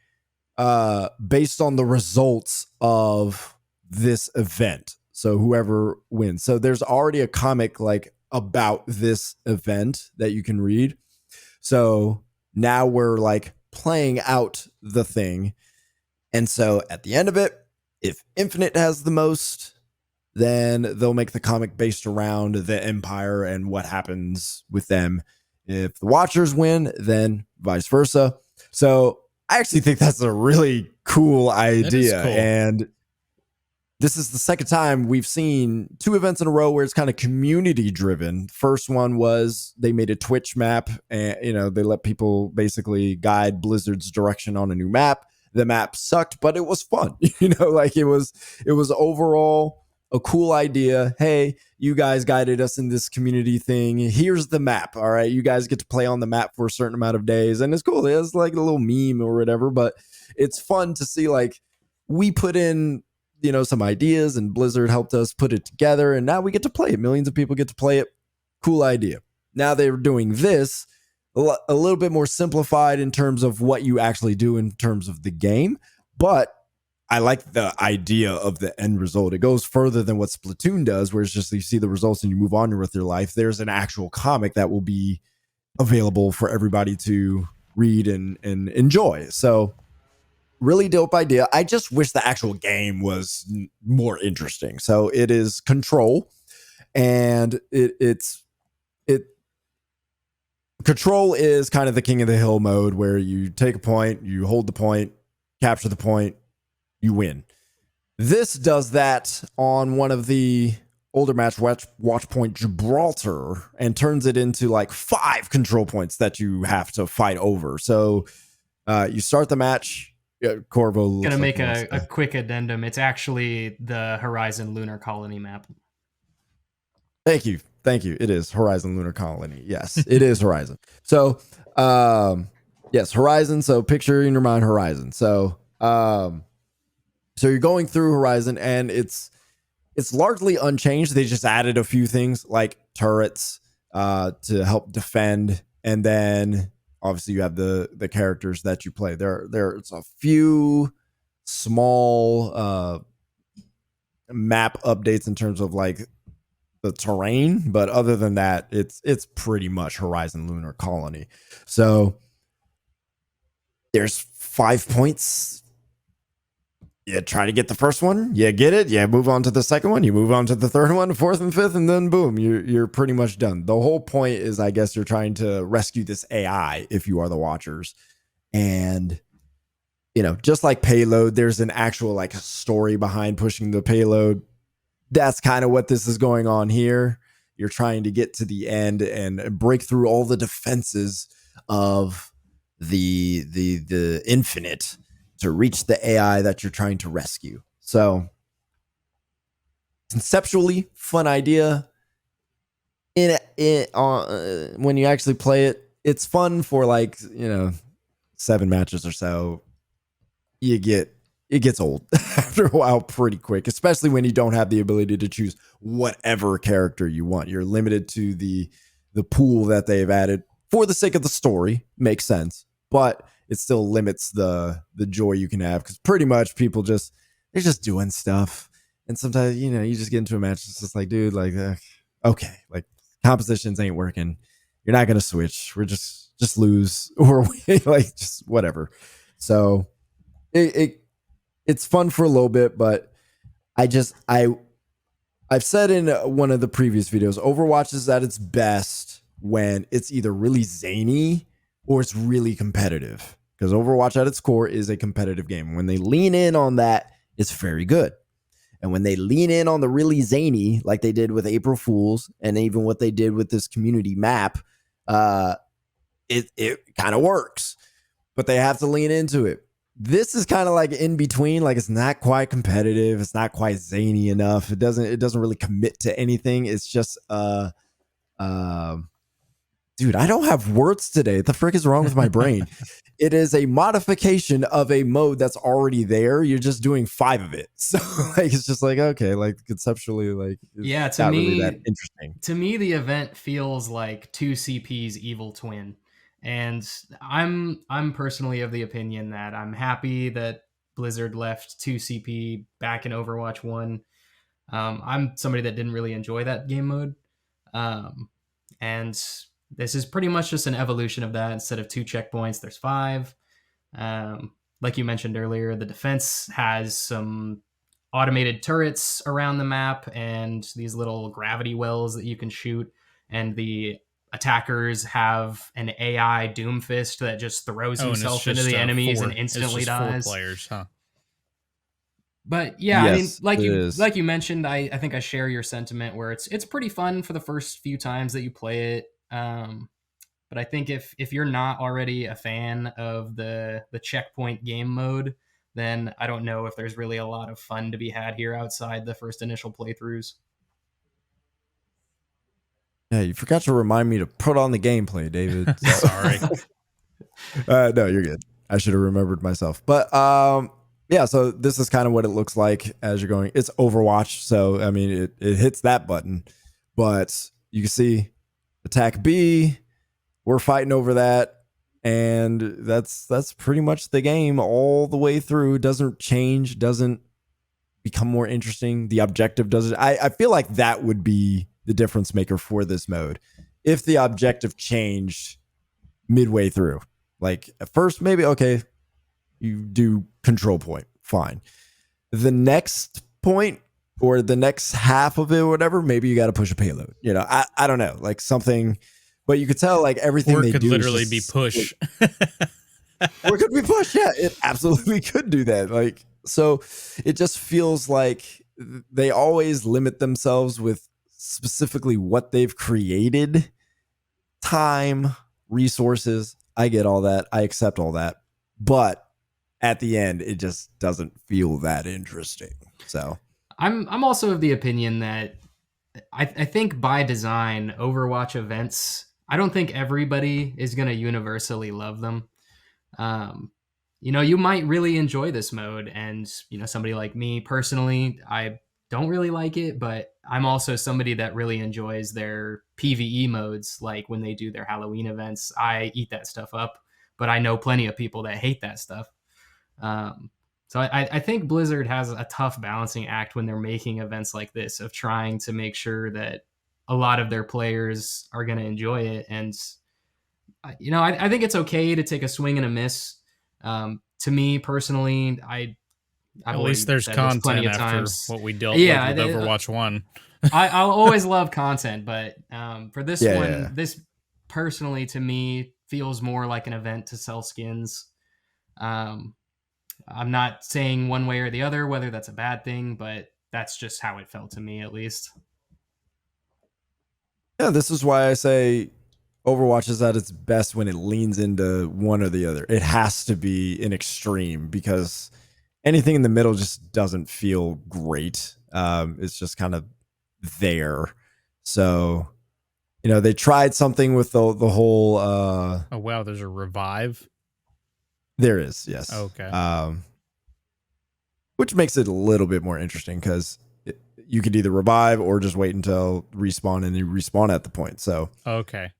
based on the results of this event. So whoever wins. So there's already a comic like about this event that you can read. So now we're like playing out the thing. And so at the end of it, if Infinite has the most, then they'll make the comic based around the Empire and what happens with them. If the Watchers win, then vice versa. So I actually think that's a really cool idea. Cool. And this is the second time we've seen two events in a row where it's kind of community driven. First one was they made a Twitch map, and they let people basically guide Blizzard's direction on a new map. The map sucked, but it was fun. Like it was overall a cool idea. Hey, you guys guided us in this community thing. Here's the map. All right. You guys get to play on the map for a certain amount of days. And it's cool. It's like a little meme or whatever, but it's fun to see like we put in, some ideas and Blizzard helped us put it together. And now we get to play it. Millions of people get to play it. Cool idea. Now they're doing this a little bit more simplified in terms of what you actually do in terms of the game. But I like the idea of the end result. It goes further than what Splatoon does, where it's just you see the results and you move on with your life. There's an actual comic that will be available for everybody to read and enjoy. So really dope idea. I just wish the actual game was more interesting. So it is Control, and it's Control is kind of the king of the hill mode where you take a point, you hold the point, capture the point, you win. This does that on one of the older match, Watch Point Gibraltar, and turns it into like 5 control points that you have to fight over. So you start the match. Corvo gonna make a quick addendum. It's actually the Horizon Lunar Colony map. Thank you. It is Horizon Lunar Colony. Yes, it is Horizon. So yes, Horizon. So picture in your mind Horizon. So you're going through Horizon, and it's largely unchanged. They just added a few things like turrets to help defend, and then obviously you have the characters that you play. There's a few small map updates in terms of like the terrain, but other than that, it's pretty much Horizon Lunar Colony. So there's 5 points. You try to get the first one, you get it, you move on to the second one, you move on to the third one, fourth and fifth, and then boom, you're pretty much done. The whole point is, I guess, you're trying to rescue this AI if you are the watchers. And just like payload, there's an actual like story behind pushing the payload. That's kind of what this is going on here. You're trying to get to the end and break through all the defenses of the infinite to reach the AI that you're trying to rescue. So conceptually, fun idea. When you actually play it, it's fun for like 7 matches or so. It gets old after a while pretty quick, especially when you don't have the ability to choose whatever character you want. You're limited to the pool that they've added for the sake of the story. Makes sense, but it still limits the joy you can have, because pretty much people they're just doing stuff, and sometimes you just get into a match, it's just like, dude, like okay, like compositions ain't working, you're not gonna switch, we're just lose or like just whatever. So it's fun for a little bit, but I've said in one of the previous videos, Overwatch is at its best when it's either really zany or it's really competitive, because Overwatch at its core is a competitive game. When they lean in on that, it's very good. And when they lean in on the really zany, like they did with April Fools, and even what they did with this community map, it kind of works. But they have to lean into it. This is kind of like in between. Like, it's not quite competitive, it's not quite zany enough. It doesn't really commit to anything. It's just dude, I don't have words today. What the frick is wrong with my brain? It is a modification of a mode that's already there. You're just doing 5 of it. So like, it's just like, okay, like conceptually, like, yeah, to me, really that interesting. To me, the event feels like 2CP's evil twin. And I'm personally of the opinion that I'm happy that Blizzard left 2CP back in Overwatch 1. I'm somebody that didn't really enjoy that game mode. And this is pretty much just an evolution of that. Instead of 2 checkpoints, there's 5. Like you mentioned earlier, the defense has some automated turrets around the map and these little gravity wells that you can shoot. And the attackers have an AI Doomfist that just throws himself into the enemies and instantly dies. 4 players, huh? But yeah, yes, I mean, like you mentioned, I think I share your sentiment where it's pretty fun for the first few times that you play it. But I think if you're not already a fan of the checkpoint game mode, then I don't know if there's really a lot of fun to be had here outside the first initial playthroughs. Yeah, you forgot to remind me to put on the gameplay, David. Sorry. No, you're good. I should have remembered myself. But yeah, so this is kind of what it looks like as you're going. It's Overwatch, so I mean it hits that button. But you can see attack B, we're fighting over that, and that's pretty much the game all the way through. Doesn't change, doesn't become more interesting. The objective doesn't. I feel like that would be the difference maker for this mode. If the objective changed midway through, like at first, maybe, okay, you do control point, fine. The next point or the next half of it or whatever, maybe you got to push a payload. I don't know, like something, but you could tell like everything or they could do literally be push. Or it could be push. Yeah, it absolutely could do that. Like, so it just feels like they always limit themselves with specifically what they've created. Time, resources, I get all that, I accept all that, but at the end it just doesn't feel that interesting. So I'm also of the opinion that I think by design, Overwatch events, I don't think everybody is going to universally love them. You might really enjoy this mode, and somebody like me personally, I don't really like it, but I'm also somebody that really enjoys their PvE modes. Like when they do their Halloween events, I eat that stuff up, but I know plenty of people that hate that stuff. So I think Blizzard has a tough balancing act when they're making events like this, of trying to make sure that a lot of their players are going to enjoy it. And I think it's okay to take a swing and a miss. To me personally, I've At least already there's said this plenty content of after times. what we dealt Yeah, with Overwatch 1. I'll always love content, but for this Yeah, one, yeah. this personally to me feels more like an event to sell skins. Um, I'm not saying one way or the other whether that's a bad thing, but that's just how it felt to me, at least. Yeah, this is why I say Overwatch is at its best when it leans into one or the other. It has to be an extreme because anything in the middle just doesn't feel great. It's just kind of there. So, they tried something with the whole. Oh wow, there's a revive. There is, yes. Okay. Which makes it a little bit more interesting because you could either revive or just wait until respawn, and you respawn at the point. So okay.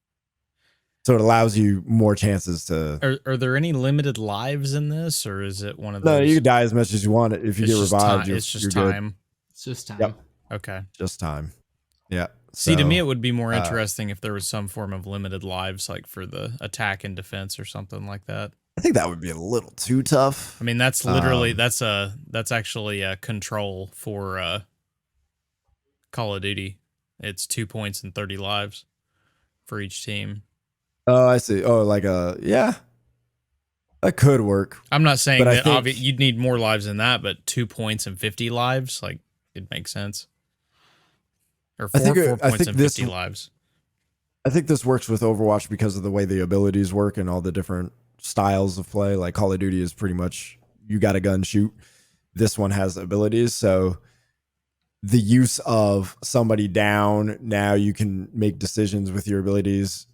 So it allows you more chances to. Are there any limited lives in this, or is it one of those? No, you can die as much as you want. If you get revived, it's just you're time. good. It's just time. Yep. Okay. Just time. Yeah. See, to me, it would be more interesting if there was some form of limited lives, like for the attack and defense or something like that. I think that would be a little too tough. I mean, that's literally that's actually a control for Call of Duty. It's 2 points and 30 lives for each team. Oh, I see. Oh, yeah, that could work. I'm not saying that you'd need more lives than that, but 2 points and 50 lives, like, it makes sense. Or 4 points and 50 lives. I think this works with Overwatch because of the way the abilities work and all the different styles of play. Like Call of Duty is pretty much you got a gun, shoot. This one has abilities, so the use of somebody down, now you can make decisions with your abilities.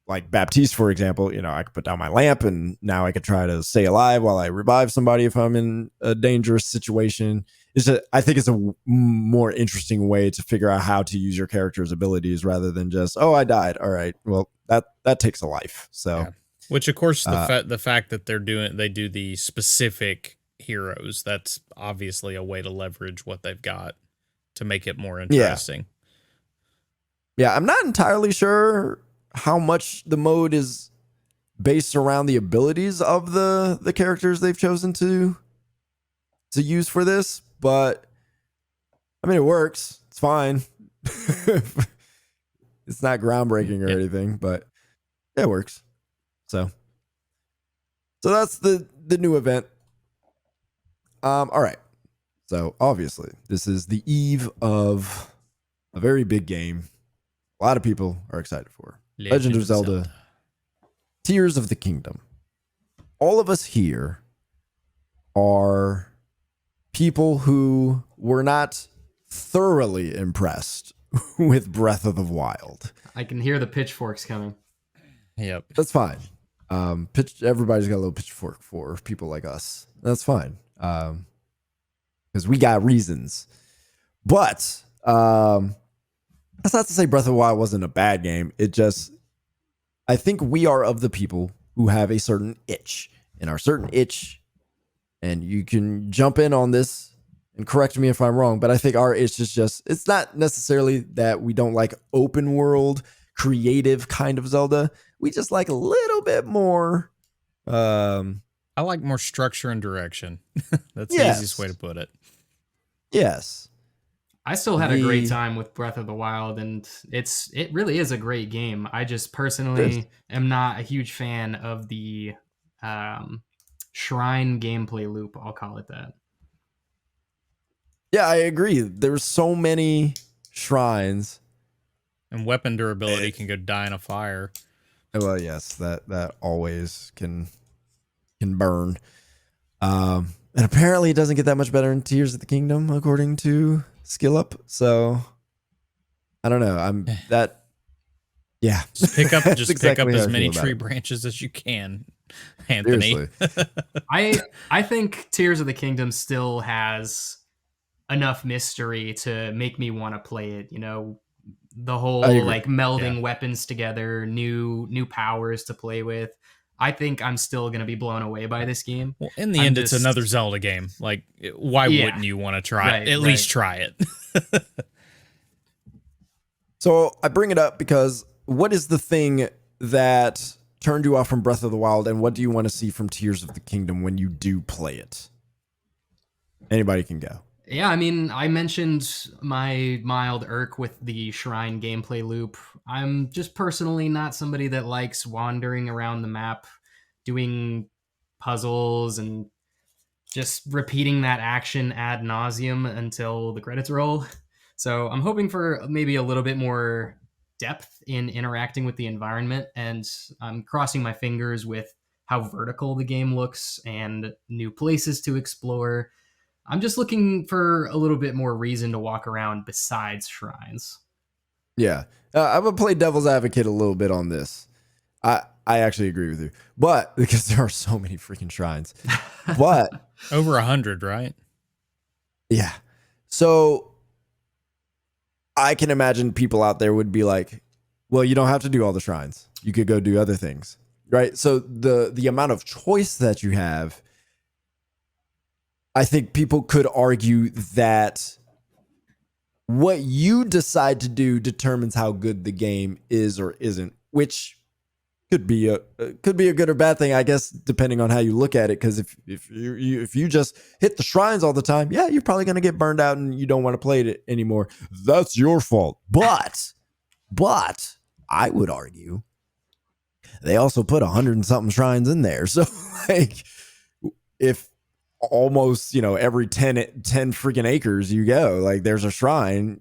Like Baptiste, for example, I could put down my lamp and now I could try to stay alive while I revive somebody if I'm in a dangerous situation. I think it's a more interesting way to figure out how to use your character's abilities rather than just, oh, I died. All right. Well, that takes a life. So, yeah. Which of course the fact that they do the specific heroes, that's obviously a way to leverage what they've got to make it more interesting. Yeah, I'm not entirely sure how much the mode is based around the abilities of the characters they've chosen to use for this, but I mean, it works. It's fine. It's not groundbreaking or anything, but it works. So that's the new event. All right. So obviously, this is the eve of a very big game. A lot of people are excited for Legend of Zelda. Tears of the Kingdom. All of us here are people who were not thoroughly impressed with Breath of the Wild. I can hear the pitchforks coming. Yep. That's fine. Everybody's got a little pitchfork for people like us. That's fine. Because we got reasons. But that's not to say Breath of the Wild wasn't a bad game. I think we are of the people who have a certain itch. And our certain itch, and you can jump in on this and correct me if I'm wrong, but I think our itch is it's not necessarily that we don't like open world, creative kind of Zelda. We just like a little bit more. I like more structure and direction. That's the easiest way to put it. Yes. I still had a great time with Breath of the Wild, and it really is a great game. I just personally am not a huge fan of the shrine gameplay loop. I'll call it that. Yeah, I agree. There's so many shrines, and weapon durability can go die in a fire. Well, yes, that always can burn. And apparently, it doesn't get that much better in Tears of the Kingdom, according to Skill Up. So I don't know. Yeah. Just pick up as many tree branches as you can, Anthony. I think Tears of the Kingdom still has enough mystery to make me want to play it. The whole like melding weapons together, new powers to play with. I think I'm still going to be blown away by this game. Well, in the end, it's another Zelda game. Like, why wouldn't you want to try it? At least try it. So I bring it up because what is the thing that turned you off from Breath of the Wild, and what do you want to see from Tears of the Kingdom when you do play it? Anybody can go. Yeah, I mean, I mentioned my mild irk with the shrine gameplay loop. I'm just personally not somebody that likes wandering around the map, doing puzzles and just repeating that action ad nauseum until the credits roll. So I'm hoping for maybe a little bit more depth in interacting with the environment, and I'm crossing my fingers with how vertical the game looks and new places to explore. I'm just looking for a little bit more reason to walk around besides shrines. Yeah. I'm going to play devil's advocate a little bit on this. I actually agree with you, but because there are so many freaking shrines, but over 100, right? Yeah. So I can imagine people out there would be like, well, you don't have to do all the shrines. You could go do other things, right? So the amount of choice that you have, I think people could argue that what you decide to do determines how good the game is or isn't, which could be a good or bad thing, I guess, depending on how you look at it. Because if you just hit the shrines all the time, yeah, you're probably gonna get burned out and you don't want to play it anymore. That's your fault. But I would argue they also put 100 and something shrines in there. So like, if almost every 10 freaking acres you go, like there's a shrine,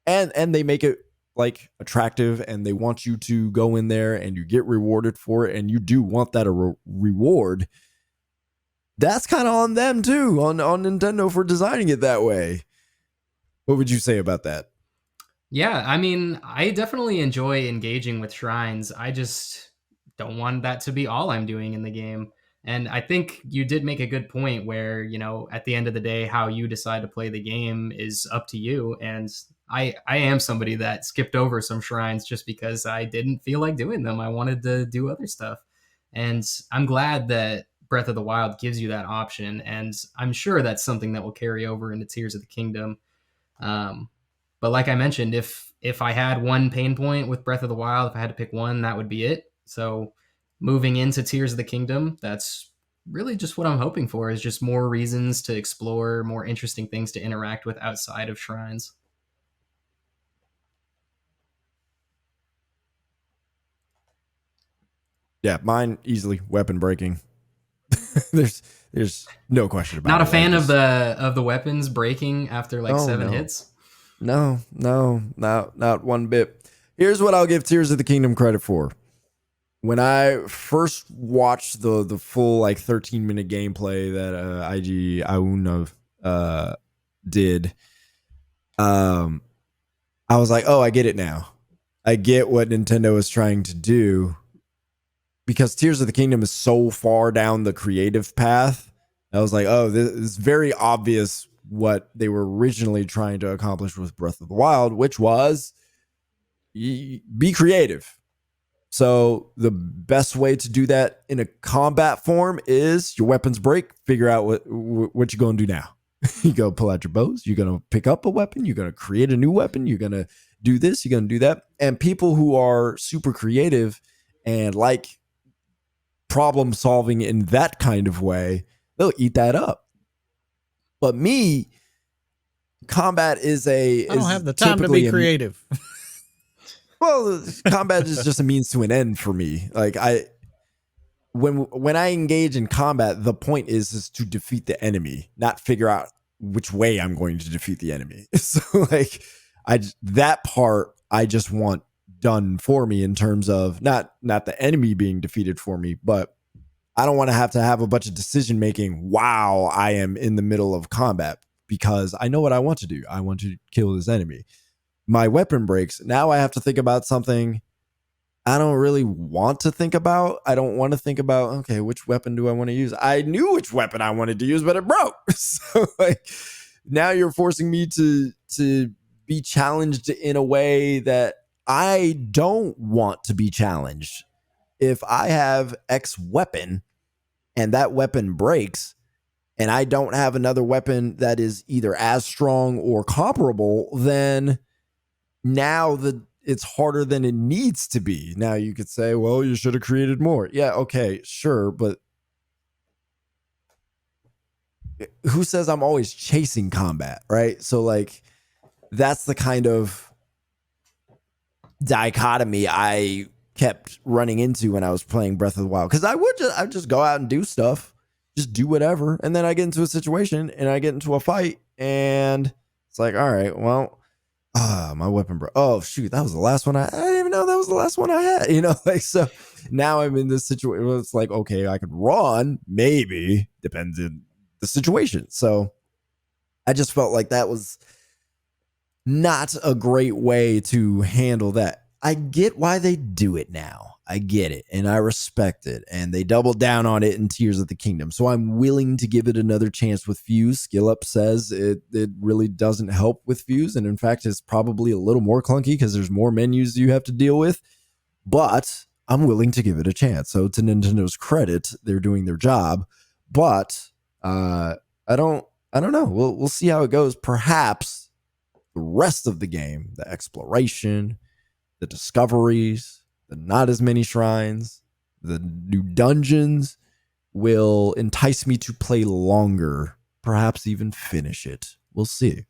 and they make it like attractive, and they want you to go in there and you get rewarded for it, and you do want that reward, that's kind of on them too, on Nintendo for designing it that way. What would you say about that? Yeah, I mean, I definitely enjoy engaging with shrines. I just don't want that to be all I'm doing in the game. And I think you did make a good point where, at the end of the day, how you decide to play the game is up to you. And I am somebody that skipped over some shrines just because I didn't feel like doing them. I wanted to do other stuff. And I'm glad that Breath of the Wild gives you that option. And I'm sure that's something that will carry over into Tears of the Kingdom. But like I mentioned, if I had one pain point with Breath of the Wild, if I had to pick one, that would be it. So moving into Tears of the Kingdom, that's really just what I'm hoping for, is just more reasons to explore, more interesting things to interact with outside of shrines. Yeah, mine easily weapon breaking. there's no question about it. Not a fan of the weapons breaking after like 7 hits. No, not one bit. Here's what I'll give Tears of the Kingdom credit for. When I first watched the full like 13-minute gameplay that IG Aoun did, I was like, oh, I get it now. I get what Nintendo is trying to do, because Tears of the Kingdom is so far down the creative path. I was like, oh, this is very obvious what they were originally trying to accomplish with Breath of the Wild, which was be creative. So the best way to do that in a combat form is your weapons break. Figure out what you're going to do now. You go pull out your bows. You're going to pick up a weapon. You're going to create a new weapon. You're going to do this. You're going to do that. And people who are super creative and like problem solving in that kind of way, they'll eat that up. But me, combat is I don't have the time to be creative. Well, combat is just a means to an end for me. Like when I engage in combat, the point is to defeat the enemy, not figure out which way I'm going to defeat the enemy. So like that part I just want done for me, in terms of not the enemy being defeated for me, but I don't want to have a bunch of decision making while I am in the middle of combat, because I know what I want to do. I want to kill this enemy. My weapon breaks. Now I have to think about something I don't really want to think about. I don't want to think about, okay, which weapon do I want to use? I knew which weapon I wanted to use, but it broke. So like now you're forcing me to be challenged in a way that I don't want to be challenged. If I have X weapon and that weapon breaks, and I don't have another weapon that is either as strong or comparable, then now it's harder than it needs to be. Now you could say, well, you should have created more. Yeah, okay, sure, but who says I'm always chasing combat, right? So like that's the kind of dichotomy I kept running into when I was playing Breath of the Wild, because I'd just go out and do stuff, just do whatever, and then I get into a situation and I get into a fight and it's like, all right, well, my weapon broke. Oh shoot, that was the last one. I didn't even know that was the last one I had. Like, so now I'm in this situation where it's like, okay, I could run, maybe, depends on the situation. So I just felt like that was not a great way to handle that. I get why they do it now. I get it, and I respect it. And they doubled down on it in Tears of the Kingdom. So I'm willing to give it another chance with Fuse. Skill Up says it really doesn't help with Fuse. And in fact, it's probably a little more clunky because there's more menus you have to deal with. But I'm willing to give it a chance. So to Nintendo's credit, they're doing their job. But I don't know. We'll see how it goes. Perhaps the rest of the game, the exploration, the discoveries, the not as many shrines, the new dungeons will entice me to play longer, perhaps even finish it. We'll see.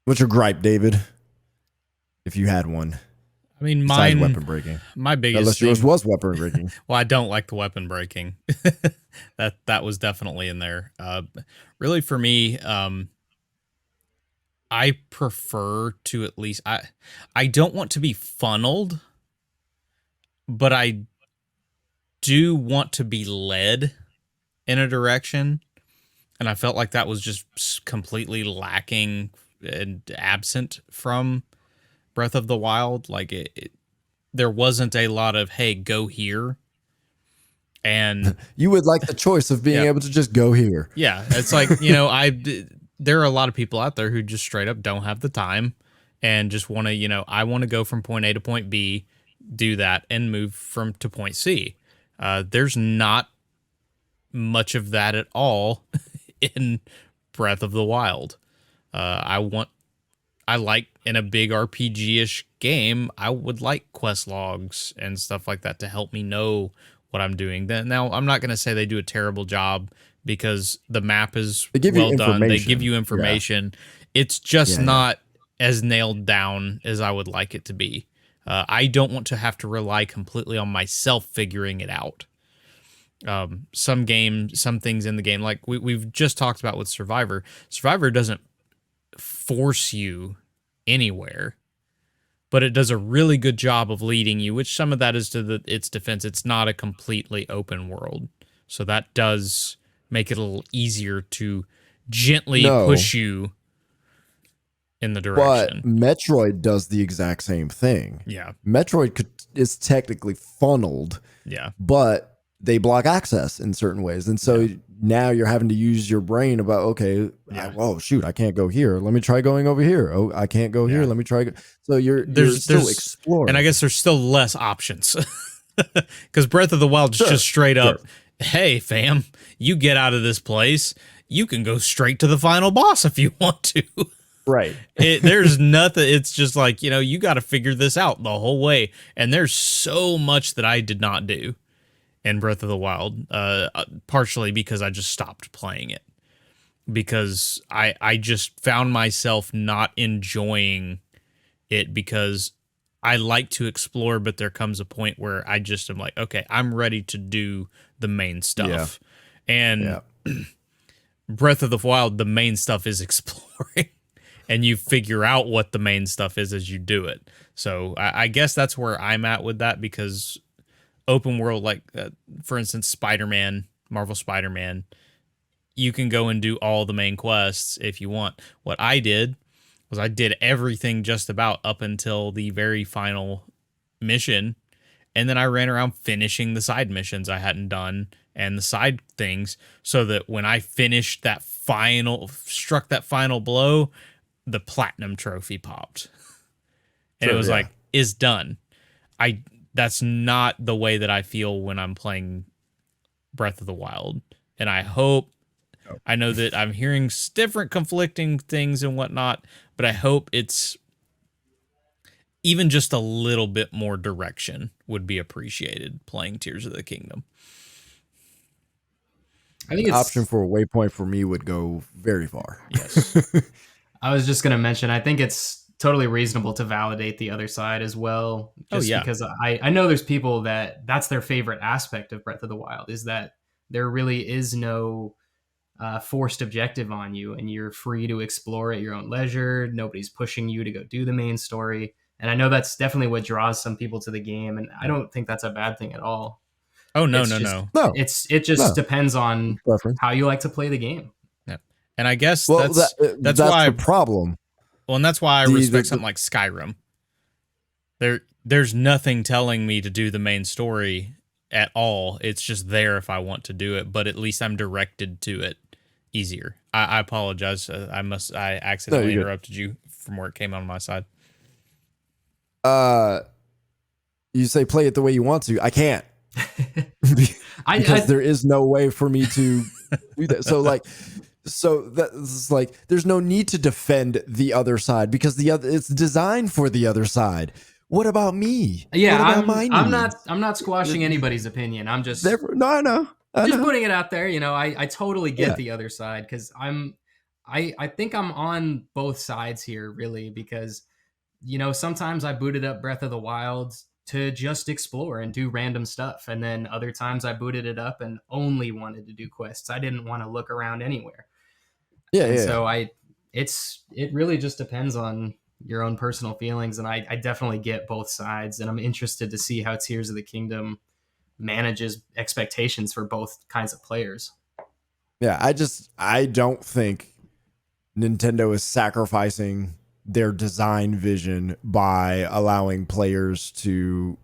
What's your gripe, David? If you had one. I mean, besides weapon breaking. My biggest unless yours was weapon breaking. Well, I don't like the weapon breaking. that was definitely in there. Really, for me, I prefer to at least I don't want to be funneled, but I do want to be led in a direction, and I felt like that was just completely lacking and absent from Breath of the Wild. Like there wasn't a lot of, hey, go here. And you would like the choice of being able to just go here. Yeah, it's like, there are a lot of people out there who just straight up don't have the time and just want to, I want to go from point A to point B, do that, and move to point C. There's not much of that at all in Breath of the Wild. I like in a big RPG-ish game, I would like quest logs and stuff like that to help me know what I'm doing. Now, I'm not going to say they do a terrible job because the map is well done. They give you information. Yeah. It's just not as nailed down as I would like it to be. I don't want to have to rely completely on myself figuring it out. Some things in the game, like we've just talked about with Survivor. Survivor doesn't force you anywhere, but it does a really good job of leading you, which some of that is to its defense. It's not a completely open world. So that does make it a little easier to gently push you in the direction. But Metroid does the exact same thing. Yeah. Metroid is technically funneled. Yeah. But they block access in certain ways. And so now you're having to use your brain about, okay, oh shoot, I can't go here. Let me try going over here. Oh, I can't go here. Let me try. So you're still exploring. And I guess there's still less options because Breath of the Wild is just straight up, hey fam, you get out of this place. You can go straight to the final boss if you want to. Right. There's nothing. It's just like, you got to figure this out the whole way. And there's so much that I did not do in Breath of the Wild, partially because I just stopped playing it because I just found myself not enjoying it because I like to explore, but there comes a point where I just am like, okay, I'm ready to do the main stuff. Yeah. And Breath of the Wild, the main stuff is exploring and you figure out what the main stuff is as you do it. So I guess that's where I'm at with that because open world, like for instance, Spider-Man, Marvel Spider-Man, you can go and do all the main quests if you want. What I did was I did everything just about up until the very final mission, and then I ran around finishing the side missions I hadn't done and the side things, so that when I finished struck that final blow, the platinum trophy popped, and it was like, it's done. That's not the way that I feel when I'm playing Breath of the Wild. And I know that I'm hearing different conflicting things and whatnot, but I hope it's even just a little bit more direction would be appreciated playing Tears of the Kingdom. I think An it's option for a waypoint for me would go very far. Yes. I was just going to mention, I think it's totally reasonable to validate the other side as well. Just because I know there's people that's their favorite aspect of Breath of the Wild, is that there really is no forced objective on you, and you're free to explore at your own leisure. Nobody's pushing you to go do the main story. And I know that's definitely what draws some people to the game, and I don't think that's a bad thing at all. Oh, no, It's no, just, no. it just depends on Preference. how you like to play the game. Yeah. And I guess Well, that's why the problem. Well, and that's why I respect something like Skyrim. There's nothing telling me to do the main story at all. It's just there if I want to do it, but at least I'm directed to it easier. I apologize. I accidentally interrupted you from where it came on my side. You say play it the way you want to. I can't. Because there is no way for me to do that. So that's like, there's no need to defend the other side because it's designed for the other side. What about me? Yeah, what about I'm not squashing anybody's opinion. I'm just I know. Just putting it out there. I totally get the other side, because I think I'm on both sides here, really, because sometimes I booted up Breath of the Wild to just explore and do random stuff, and then other times I booted it up and only wanted to do quests. I didn't want to look around anywhere. So it really just depends on your own personal feelings, and I definitely get both sides, and I'm interested to see how Tears of the Kingdom manages expectations for both kinds of players. Yeah, I don't think Nintendo is sacrificing their design vision by allowing players to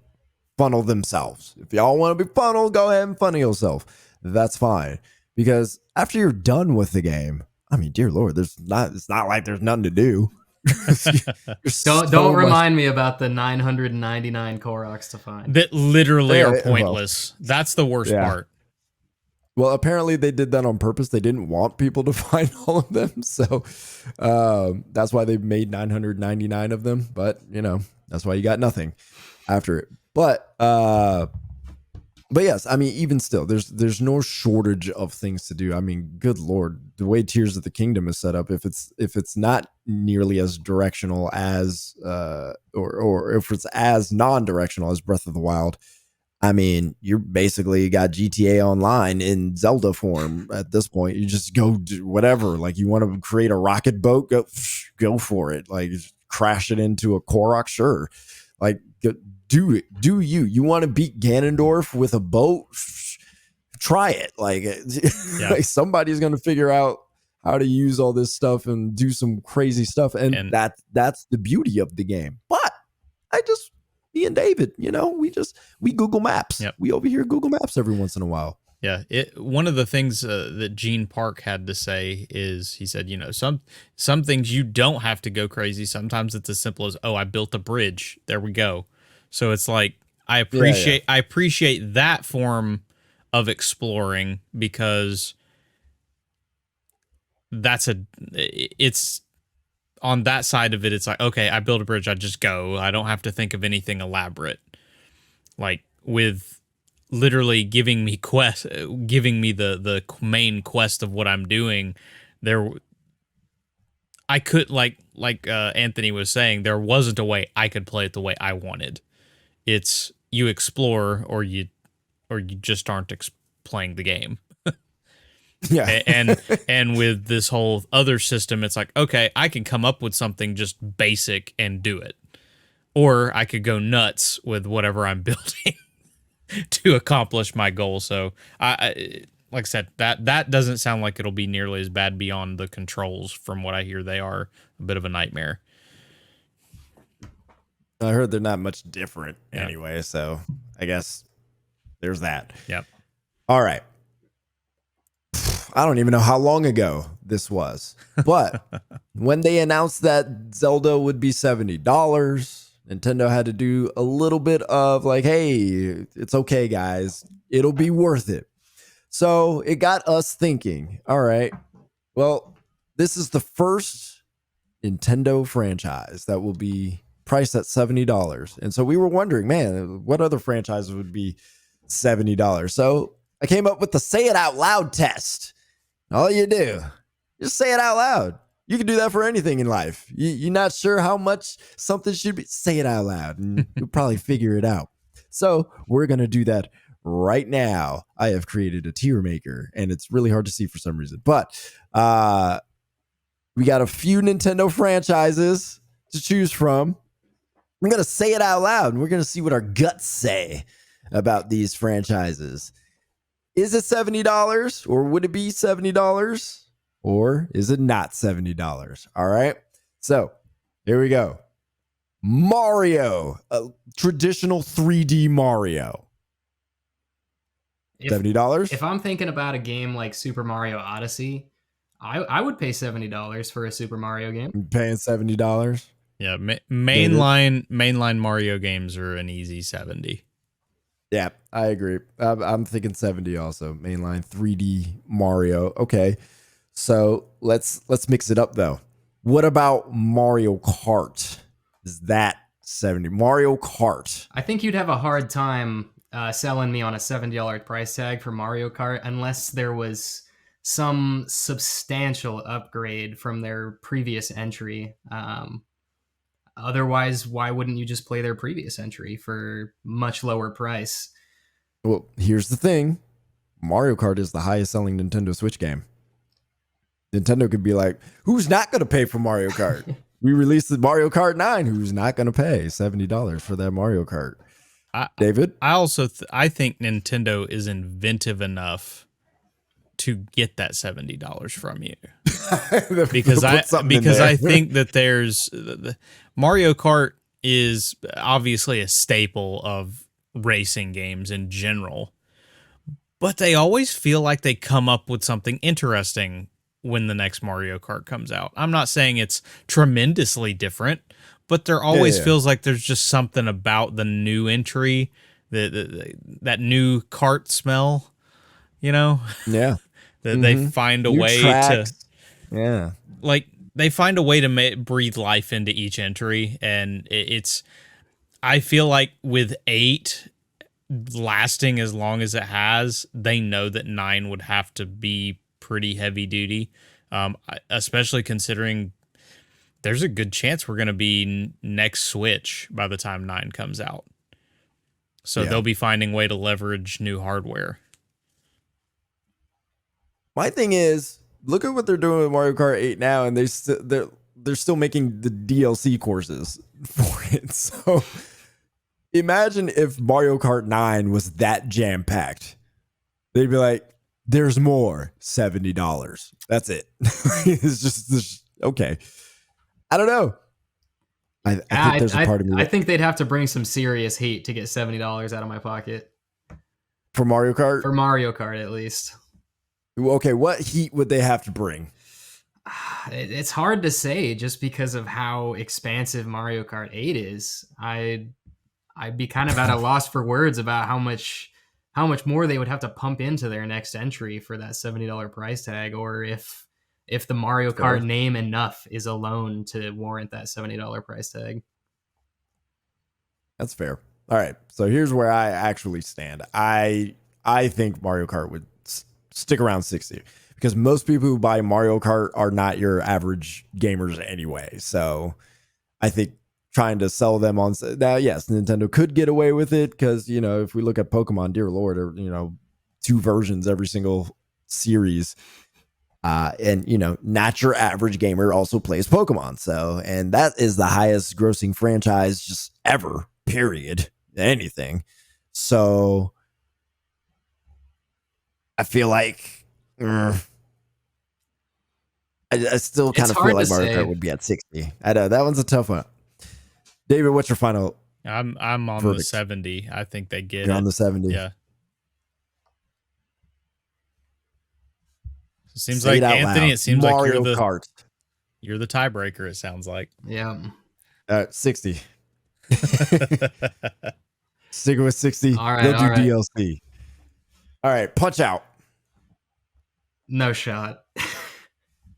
funnel themselves. If y'all want to be funneled, go ahead and funnel yourself. That's fine. Because after you're done with the game, I mean, dear Lord, it's not like there's nothing to do. Don't remind me about the 999 Koroks to find. That literally are pointless. That's the worst part. Well, apparently they did that on purpose. They didn't want people to find all of them. So that's why they made 999 of them. But, that's why you got nothing after it. But yes, I mean, even still, there's no shortage of things to do. I mean, good Lord, the way Tears of the Kingdom is set up, if it's not nearly as directional as or if it's as non-directional as Breath of the Wild, I mean, you're basically got GTA Online in Zelda form at this point. You just go do whatever. Like, you want to create a rocket boat, go for it. Like, crash it into a Korok, sure. Like, do it. Do you? You want to beat Ganondorf with a boat? Try it. Like, like somebody's going to figure out how to use all this stuff and do some crazy stuff. And that's the beauty of the game. But me and David, we Google Maps. Yep. We over here Google Maps every once in a while. Yeah. One of the things that Gene Park had to say is, he said, some things you don't have to go crazy. Sometimes it's as simple as, I built a bridge. There we go. So it's like, I appreciate that form of exploring, because it's on that side of it. It's like, okay, I build a bridge, I just go. I don't have to think of anything elaborate. Like, with literally giving me the main quest of what I'm doing, I could, like Anthony was saying, there wasn't a way I could play it the way I wanted. It's you explore or you just aren't playing the game. Yeah. and with this whole other system, it's like, okay, I can come up with something just basic and do it. Or I could go nuts with whatever I'm building to accomplish my goal. So I like I said, that doesn't sound like it'll be nearly as bad beyond the controls. From what I hear, they are a bit of a nightmare. I heard they're not much different anyway, so I guess there's that. Yep. All right. I don't even know how long ago this was, but when they announced that Zelda would be $70, Nintendo had to do a little bit of like, hey, it's okay, guys. It'll be worth it. So it got us thinking, all right, well, this is the first Nintendo franchise that will be priced at $70. And so we were wondering, man, what other franchises would be $70? So I came up with the say it out loud test. All you do, just say it out loud. You can do that for anything in life. You're not sure how much something should be, say it out loud, and you'll probably figure it out. So we're going to do that right now. I have created a tier maker, and it's really hard to see for some reason. But we got a few Nintendo franchises to choose from. I'm going to say it out loud, and we're going to see what our guts say about these franchises. Is it $70, or would it be $70? Or is it not $70? All right. So here we go. Mario, a traditional 3D Mario. $70? If I'm thinking about a game like Super Mario Odyssey, I would pay $70 for a Super Mario game. I'm paying $70. Yeah, mainline Mario games are an easy 70. Yeah, I agree. I'm thinking 70 also. Mainline 3D Mario. Okay. So let's mix it up though. What about Mario Kart? Is that 70? Mario Kart. I think you'd have a hard time selling me on a $70 price tag for Mario Kart unless there was some substantial upgrade from their previous entry. Otherwise, why wouldn't you just play their previous entry for much lower price? Well, here's the thing. Mario Kart is the highest selling Nintendo Switch game. Nintendo could be like, who's not going to pay for Mario Kart? We released the Mario Kart 9. Who's not going to pay $70 for that Mario Kart? David? I also I think Nintendo is inventive enough to get that $70 from you. because I think that there's Mario Kart is obviously a staple of racing games in general, but they always feel like they come up with something interesting when the next Mario Kart comes out. I'm not saying it's tremendously different, but there always feels like there's just something about the new entry, that new kart smell, you know? Yeah. That they find a new way tracks. like they find a way to breathe life into each entry, and it's I feel like with 8 lasting as long as it has, they know that 9 would have to be pretty heavy duty, especially considering there's a good chance we're going to be next Switch by the time 9 comes out. So they'll be finding a way to leverage new hardware. My thing is, look at what they're doing with Mario Kart 8 now, and they're still making the DLC courses for it. So imagine if Mario Kart 9 was that jam-packed. They'd be like, there's more, $70. That's it. It's just okay. I don't know. I think there's a part of me. I think they'd have to bring some serious heat to get $70 out of my pocket. For Mario Kart? For Mario Kart, at least. Okay, what heat would they have to bring? It's hard to say just because of how expansive Mario Kart 8 is. I'd be kind of at a loss for words about how much more they would have to pump into their next entry for that $70 price tag, or if the Mario Kart name enough is alone to warrant that $70 price tag. That's fair. All right, so here's where I actually stand. I think Mario Kart would stick around 60 because most people who buy Mario Kart are not your average gamers anyway. So I think trying to sell them on now, yes, Nintendo could get away with it because, you know, if we look at Pokemon, dear Lord, or, you know, 2 versions every single series. And, you know, not your average gamer also plays Pokemon. So, and that is the highest grossing franchise just ever, period, anything. So I feel like I still kind of feel like Mario Kart would be at 60. I know that one's a tough one. David, what's your final? I'm on verdict? The 70. I think they get You're it. On the 70. Yeah. It seems like Anthony. It seems Mario like Kart. You're the tiebreaker. It sounds like. Yeah. 60. Sticking with 60. All right. They'll do DLC. All right, Punch Out. No shot.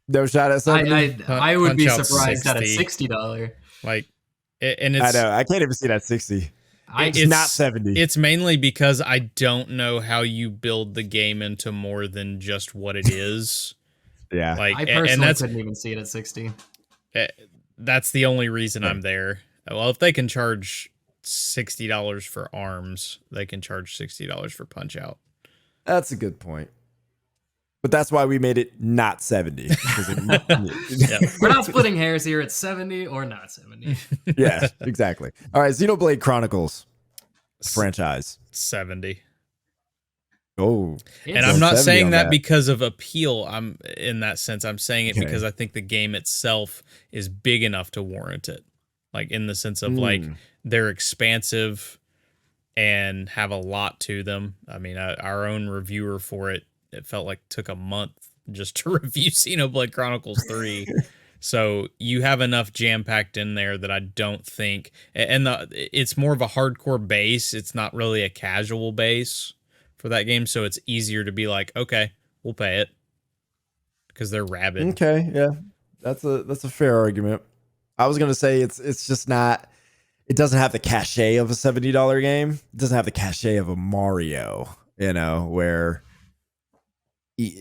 No shot at 70. I would be surprised 60. at a $60. Like, And I know. I can't even see that 60. It's not 70. It's mainly because I don't know how you build the game into more than just what it is. Yeah. I personally couldn't even see it at 60. That's the only reason I'm there. Well, if they can charge $60 for arms, they can charge $60 for Punch Out. That's a good point. But that's why we made it not 70. We're not splitting hairs here. It's 70 or not 70. Yeah, exactly. All right, Xenoblade Chronicles franchise. 70. Oh. And I'm not saying that because of appeal. I'm in that sense. I'm saying it because I think the game itself is big enough to warrant it. Like in the sense of like they're expansive and have a lot to them. I mean, our own reviewer for it felt like took a month just to review Xenoblade Chronicles 3. So you have enough jam-packed in there that I don't think, and it's more of a hardcore base. It's not really a casual base for that game. So it's easier to be like, okay, we'll pay it because they're rabid. Okay. Yeah, that's a fair argument. I was going to say it's just not, it doesn't have the cachet of a $70 game. It doesn't have the cachet of a Mario, where,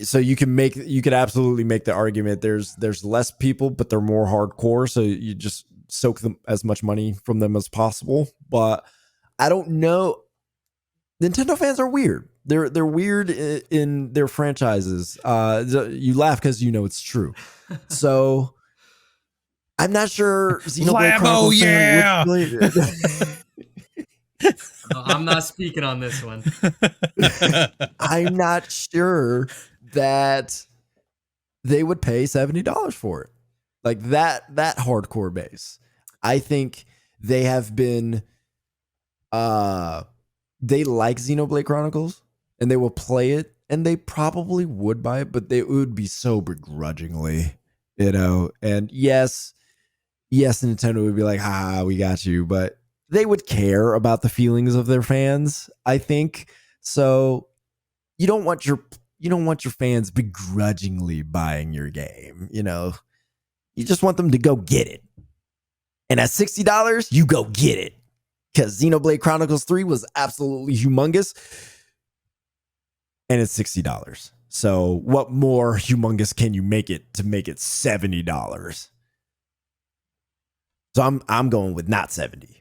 so you could absolutely make the argument there's less people, but they're more hardcore. So you just soak them as much money from them as possible. But I don't know. Nintendo fans are weird. They're weird in their franchises. You laugh because it's true. So I'm not sure. Labo, yeah. I'm not speaking on this one. I'm not sure that they would pay $70 for it. Like that hardcore base. I think they have been they like Xenoblade Chronicles and they will play it and they probably would buy it, but it would be so begrudgingly, and yes, Nintendo would be like, we got you, but they would care about the feelings of their fans, I think. So you don't want your fans begrudgingly buying your game, You just want them to go get it. And at $60, you go get it. Because Xenoblade Chronicles 3 was absolutely humongous. And it's $60. So what more humongous can you make it to make it $70? So I'm going with not 70.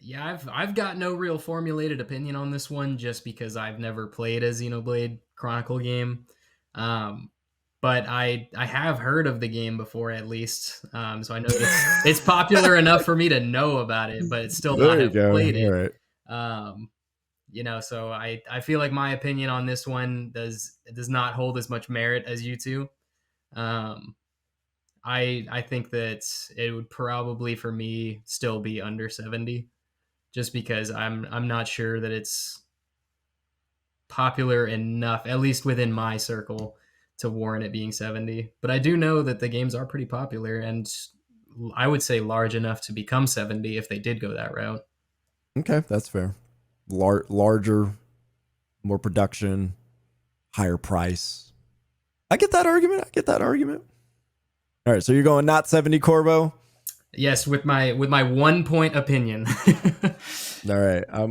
Yeah, I've got no real formulated opinion on this one just because I've never played a Xenoblade Chronicle game. But I have heard of the game before at least. So I know it's popular enough for me to know about it, but it's still not have played it. Right. So I feel like my opinion on this one does not hold as much merit as you two. I think that it would probably for me still be under 70. Just because I'm not sure that it's popular enough, at least within my circle, to warrant it being 70. But I do know that the games are pretty popular, and I would say large enough to become 70 if they did go that route. Okay, that's fair. Larger, more production, higher price. I get that argument. All right, so you're going not 70, Corvo? Yes, with my 1 point opinion. All right. That's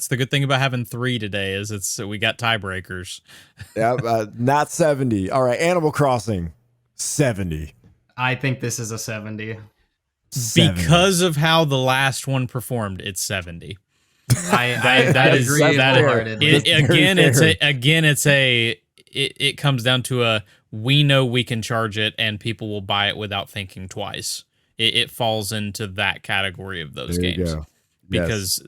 the good thing about having 3 today is we got tiebreakers. Yeah, not 70. All right, Animal Crossing 70. I think this is a 70. Because of how the last one performed, it's 70. I agree. It comes down to we know we can charge it and people will buy it without thinking twice. It falls into that category of those games. Because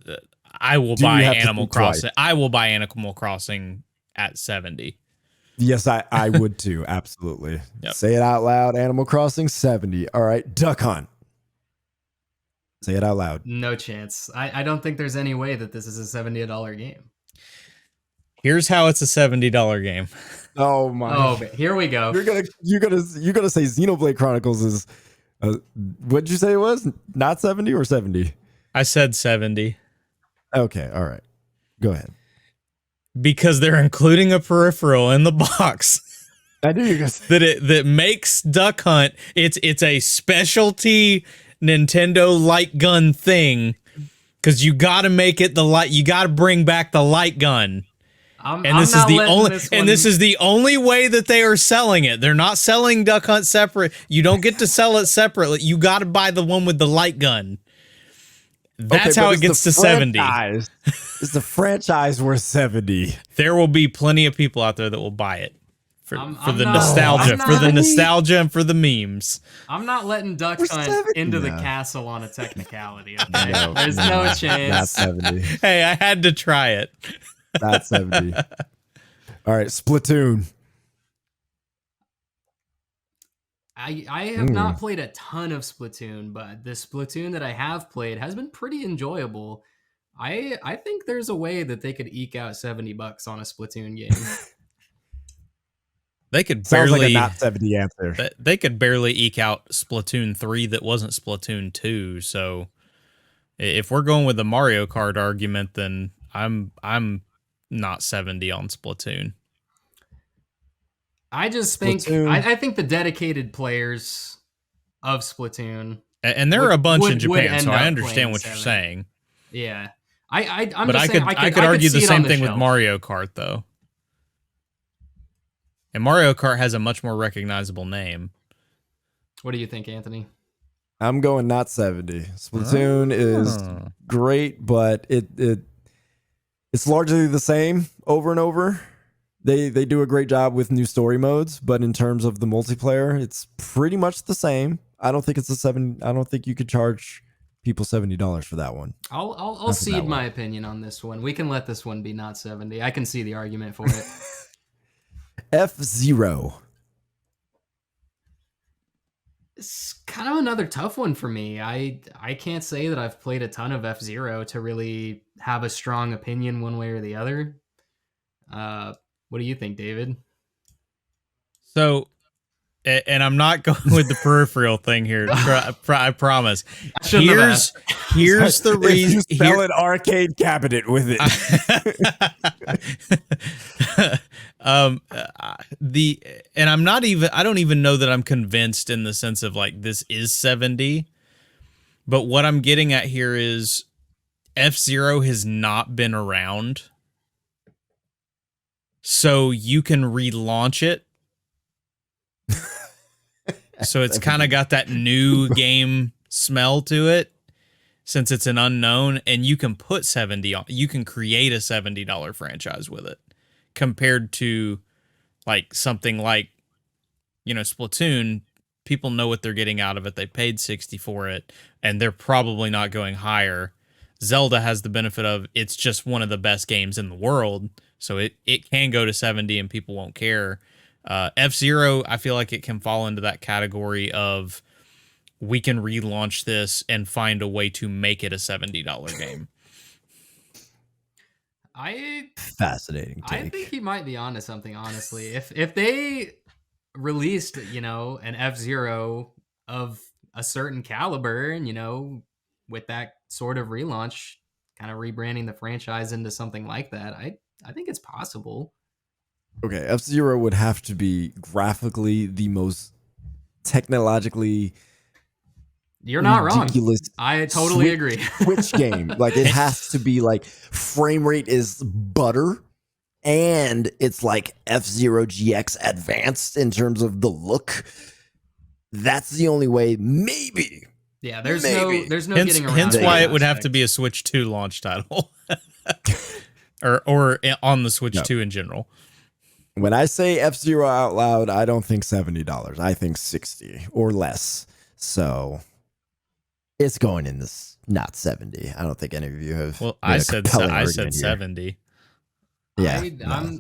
I will buy Animal Crossing. I will buy Animal Crossing at 70. Yes, I would too. Absolutely. Yep. Say it out loud. Animal Crossing 70. All right. Duck Hunt. Say it out loud. No chance. I don't think there's any way that this is a $70 game. Here's how it's a $70 game. Oh my! Oh, here we go. You're gonna say Xenoblade Chronicles is what'd you say it was? Not 70 or 70? I said 70. Okay, all right. Go ahead. Because they're including a peripheral in the box. I knew you guys. that makes Duck Hunt. It's a specialty Nintendo light gun thing, because you got to make it the light. You got to bring back the light gun. This is the only way that they are selling it. They're not selling Duck Hunt separate. You don't get to sell it separately. You got to buy the one with the light gun. That's how it gets to 70. Is the franchise worth 70? There will be plenty of people out there that will buy it for the nostalgia and for the memes. I'm not letting Duck Hunt into the castle on a technicality. Okay? There's no chance. Not 70. Hey, I had to try it. Not 70. All right, Splatoon. I have not played a ton of Splatoon, but the Splatoon that I have played has been pretty enjoyable. I think there's a way that they could eke out $70 on a Splatoon game. They could Sounds barely like a not 70 answer. They could barely eke out Splatoon 3 that wasn't Splatoon 2. So if we're going with the Mario Kart argument, then I'm not 70 on Splatoon. I just think I think the dedicated players of Splatoon, and there are a bunch in Japan, so I understand what you're saying. Yeah, I could argue the same thing with Mario Kart though. And Mario Kart has a much more recognizable name. What do you think, Anthony? I'm going not 70. Splatoon is great, but it's largely the same over and over. They do a great job with new story modes, but in terms of the multiplayer, it's pretty much the same. I don't think it's I don't think you could charge people $70 for that one. I'll cede my opinion on this one. We can let this one be not 70. I can see the argument for it. F-Zero. It's kind of another tough one for me. I can't say that I've played a ton of F-Zero to really have a strong opinion one way or the other. What do you think, David? So, and I'm not going with the peripheral thing here. I promise. Here's the reason. You spell an arcade cabinet with it. I don't even know that I'm convinced in the sense of like this is 70. But what I'm getting at here is F-Zero has not been around. So you can relaunch it. So it's kind of got that new game smell to it since it's an unknown, and you can put 70 on. You can create a $70 franchise with it compared to like something like, Splatoon. People know what they're getting out of it. They paid 60 for it, and they're probably not going higher. Zelda has the benefit of it's just one of the best games in the world. So it can go to 70 and people won't care. F-Zero, I feel like it can fall into that category of we can relaunch this and find a way to make it a $70 game. Fascinating take. I think he might be onto something, honestly. If they released, an F-Zero of a certain caliber and, with that sort of relaunch, kind of rebranding the franchise into something like that, I think it's possible. Okay, F-Zero would have to be graphically the most technologically You're not ridiculous. Wrong. I totally agree. Switch game. Like it has to be like frame rate is butter and it's like F-Zero GX advanced in terms of the look. That's the only way, maybe. Yeah, there's no getting around. Hence why it would have to be a Switch 2 launch title. or on the Switch 2 in general. When I say F-Zero out loud, I don't think $70. I think 60 or less. So it's going in this not 70. I don't think any of you have. Well, I said 70. Yeah,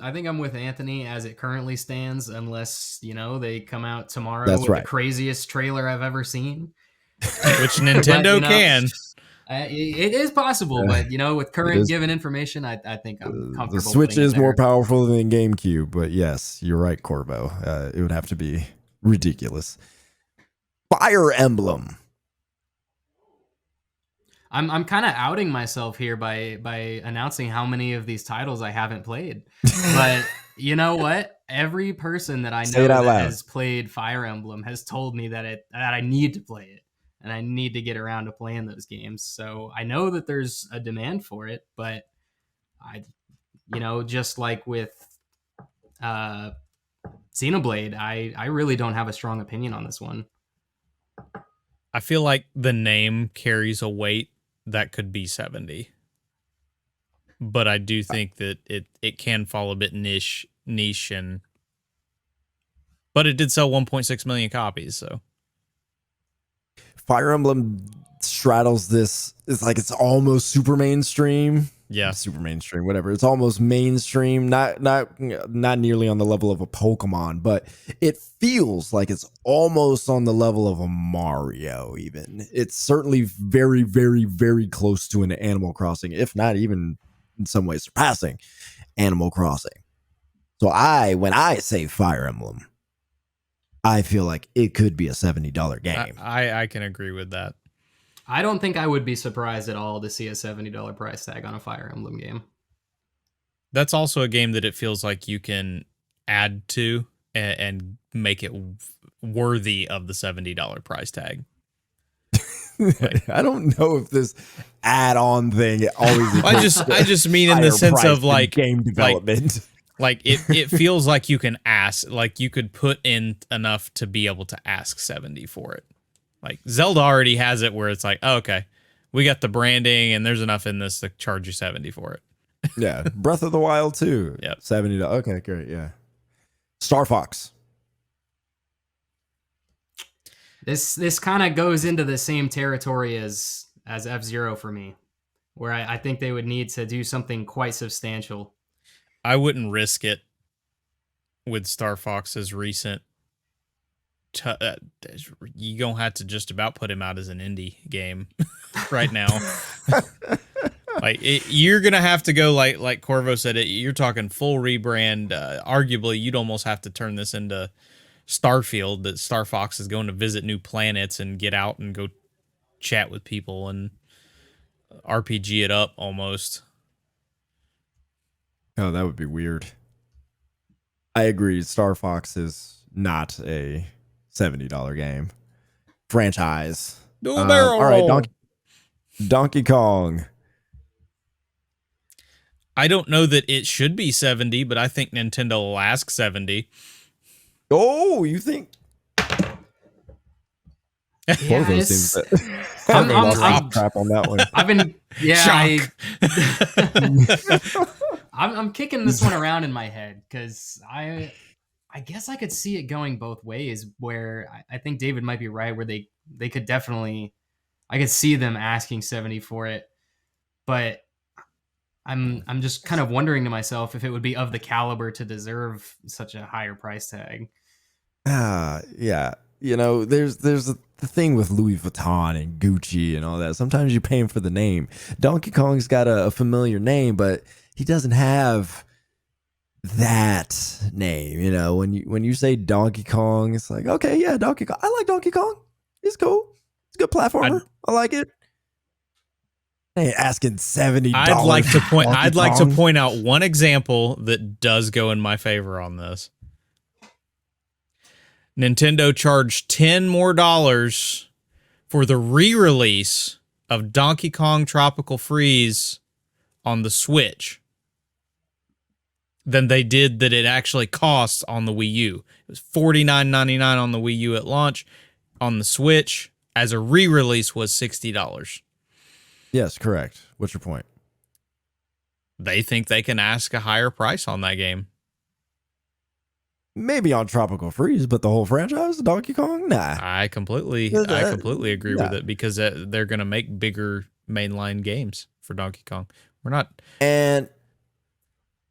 I think I'm with Anthony as it currently stands, unless they come out tomorrow with the craziest trailer I've ever seen, which Nintendo can. It is possible, but with current given information, I think I'm comfortable. The Switch is more powerful than GameCube, but yes, you're right, Corvo. It would have to be ridiculous. Fire Emblem. I'm kind of outing myself here by announcing how many of these titles I haven't played, but You know what? Every person that I Say know it out that loud. has played Fire Emblem has told me that I need to play it and I need to get around to playing those games. So I know that there's a demand for it, but I, just like with uh, Xenoblade, I really don't have a strong opinion on this one. I feel like the name carries a weight that could be 70. But I do think that it can fall a bit niche but it did sell 1.6 million copies, so Fire Emblem straddles this. It's like it's almost super mainstream. yeah. Super mainstream, whatever. It's almost mainstream, not nearly on the level of a Pokemon, but it feels like it's almost on the level of a Mario. Even it's certainly very, very, very close to an Animal Crossing, if not even in some ways surpassing Animal Crossing. So when I say Fire Emblem, I feel like it could be a $70 game. I can agree with that. I don't think I would be surprised at all to see a $70 price tag on a Fire Emblem game. That's also a game that it feels like you can add to and make it worthy of the $70 price tag. Like, I don't know if this add-on thing always. I just mean in the sense of like game development. Like it feels like you can ask, like you could put in enough to be able to ask 70 for it. Like Zelda already has it where it's like, oh, okay, we got the branding and there's enough in this to charge you 70 for it. Yeah, Breath of the Wild too. Yep. $70. Okay, great. Yeah. Star Fox. This kind of goes into the same territory as F-Zero for me, where I think they would need to do something quite substantial. I wouldn't risk it with Star Fox's recent. You gonna have to just about put him out as an indie game right now. You're gonna have to go like Corvo said. You're talking full rebrand. Arguably, you'd almost have to turn this into Starfield. That Star Fox is going to visit new planets and get out and go chat with people and RPG it up almost. Oh, that would be weird. I agree. Star Fox is not a $70 game franchise. All right, Donkey Kong. I don't know that it should be 70, but I think Nintendo will ask 70. Oh, you think? Yeah, I'm crap on that one. I've been I'm kicking this one around in my head because I guess I could see it going both ways. Where I think David might be right, where they could definitely, I could see them asking 70 for it, but I'm just kind of wondering to myself if it would be of the caliber to deserve such a higher price tag. Yeah. You know, there's the thing with Louis Vuitton and Gucci and all that. Sometimes you're paying for the name. Donkey Kong's got a familiar name, but he doesn't have that name. You know, when you say Donkey Kong, it's like, okay, yeah, Donkey Kong. I like Donkey Kong. He's cool. It's a good platformer. I like it. Hey, asking $70. I'd like to point out one example that does go in my favor on this. Nintendo charged $10 more for the re-release of Donkey Kong Tropical Freeze on the Switch than they did that it actually costs on the Wii U. It was $49.99 on the Wii U at launch. On the Switch, as a re-release, was $60. Yes, correct. What's your point? They think they can ask a higher price on that game. Maybe on Tropical Freeze, but the whole franchise, Donkey Kong, nah. I completely agree with it because they're going to make bigger mainline games for Donkey Kong. We're not. And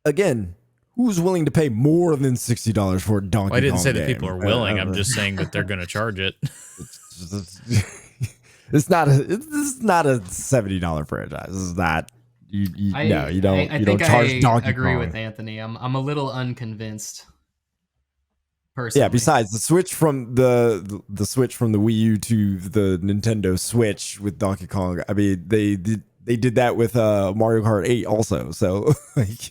again, who's willing to pay more than $60 for a Donkey Kong? I didn't say game? that people are willing. I'm just saying that they're going to charge it. It's not a $70 franchise. This is not. You don't charge Donkey Kong. I agree with Anthony. I'm a little unconvinced. Personally. Yeah. Besides the switch from the switch from the Wii U to the Nintendo Switch with Donkey Kong, I mean they did that with Mario Kart 8 also. So like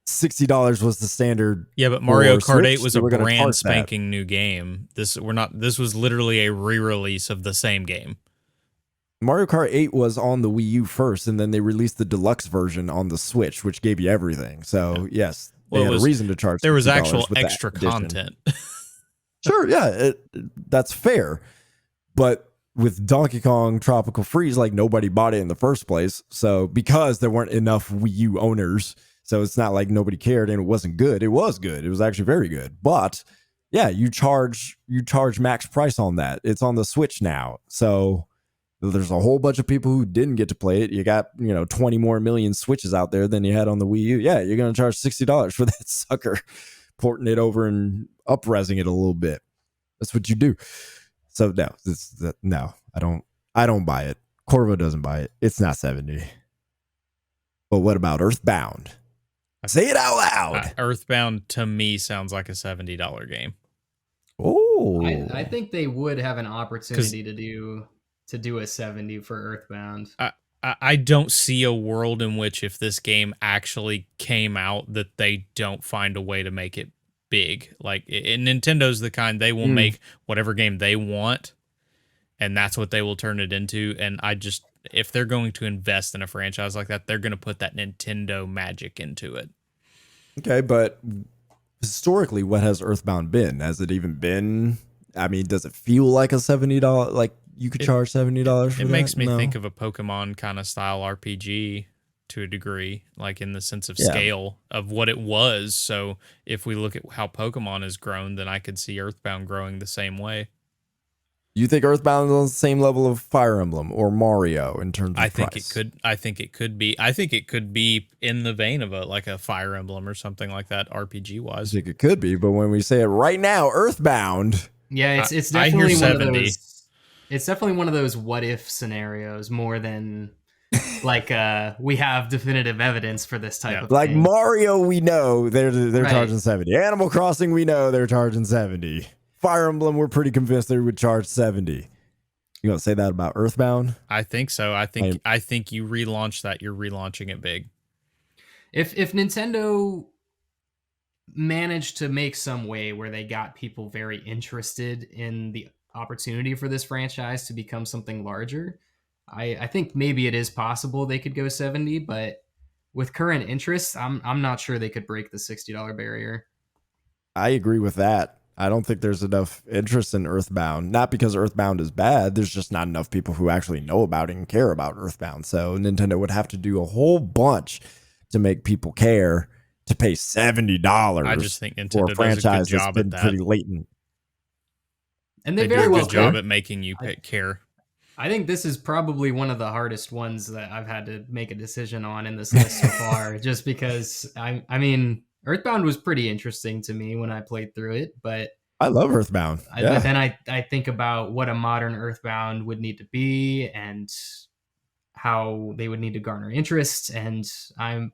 $60 was the standard. Yeah, but Mario Kart Switch, 8 was they a were gonna brand charge that. spanking new game. This was literally a re-release of the same game. Mario Kart 8 was on the Wii U first, and then they released the deluxe version on the Switch, which gave you everything. So yes, they had a reason to charge. There was $60 actual with extra content. Sure, yeah, that's fair. But with Donkey Kong Tropical Freeze, like nobody bought it in the first place. So because there weren't enough Wii U owners, so it's not like nobody cared and it wasn't good. It was good. It was actually very good. But yeah, you charge max price on that. It's on the Switch now. So there's a whole bunch of people who didn't get to play it. You got, 20 more million Switches out there than you had on the Wii U. Yeah, you're going to charge $60 for that sucker, porting it over and up-resing it a little bit. That's what you do. So no, I don't buy it. Corvo doesn't buy it. It's not 70. But what about Earthbound? Say it out loud. Earthbound to me sounds like a $70 game. Oh, I think they would have an opportunity to do a 70 for Earthbound. I don't see a world in which if this game actually came out that they don't find a way to make it big. Like Nintendo's the kind, they will make whatever game they want, and that's what they will turn it into. And if they're going to invest in a franchise like that, they're going to put that Nintendo magic into it. Okay, but historically, what has Earthbound been? Has it even been? I mean, does it feel like a $70? Like you could charge $70 for that? It makes me think of a Pokemon kind of style RPG to a degree, like in the sense of scale of what it was. So if we look at how Pokemon has grown, then I could see Earthbound growing the same way. You think Earthbound is on the same level of Fire Emblem or Mario in terms of price? I think it could be. I think it could be in the vein of a Fire Emblem or something like that, RPG wise. I think it could be, but when we say it right now, Earthbound. Yeah, it's definitely one of those. It's definitely one of those what if scenarios more than like we have definitive evidence for this type of like thing. Mario, we know they're charging 70. Animal Crossing, we know they're charging 70. Fire Emblem, we're pretty convinced they would charge 70. You gonna say that about Earthbound? I think so. I think you relaunch that, you're relaunching it big. If Nintendo managed to make some way where they got people very interested in the opportunity for this franchise to become something larger, I think maybe it is possible they could go 70, but with current interest, I'm not sure they could break the $60 barrier. I agree with that. I don't think there's enough interest in Earthbound. Not because Earthbound is bad. There's just not enough people who actually know about it and care about Earthbound. So Nintendo would have to do a whole bunch to make people care to pay $70. I just think Nintendo for a franchise does a good job that's been at that. pretty latent. And they do very a well good job at making you care. I think this is probably one of the hardest ones that I've had to make a decision on in this list so far, just because I mean, Earthbound was pretty interesting to me when I played through it, but I love Earthbound. But then I think about what a modern Earthbound would need to be and how they would need to garner interest, and I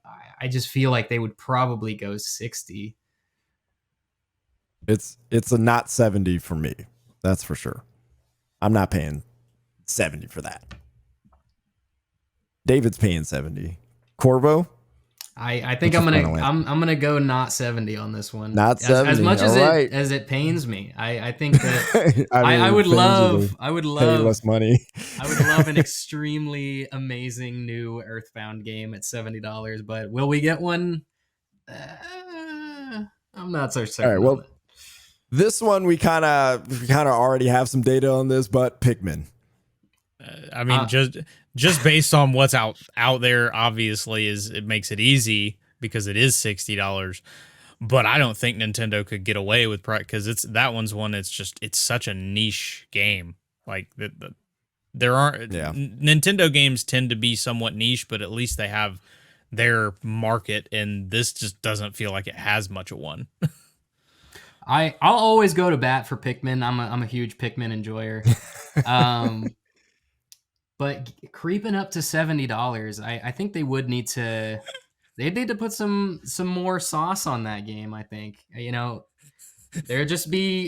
just feel like they would probably go 60. It's a not 70 for me. That's for sure. I'm not paying 70 for that. David's paying 70. Corvo? I think I'm gonna go not 70 on this one. Not 70. As much as right. as it pains me. I think that I would love pay less money. I would love an extremely amazing new Earthbound game at $70, but will we get one? I'm not so certain. All right, well, this one we kind of already have some data on this, but Pikmin. I mean, just based on what's out there, obviously, it makes it easy because it is $60. But I don't think Nintendo could get away with because it's such a niche game. Like there aren't Nintendo games tend to be somewhat niche, but at least they have their market, and this just doesn't feel like it has much of one. I'll always go to bat for Pikmin. I'm a huge Pikmin enjoyer. But creeping up to $70, I think they would need to. They'd need to put some more sauce on that game. I think it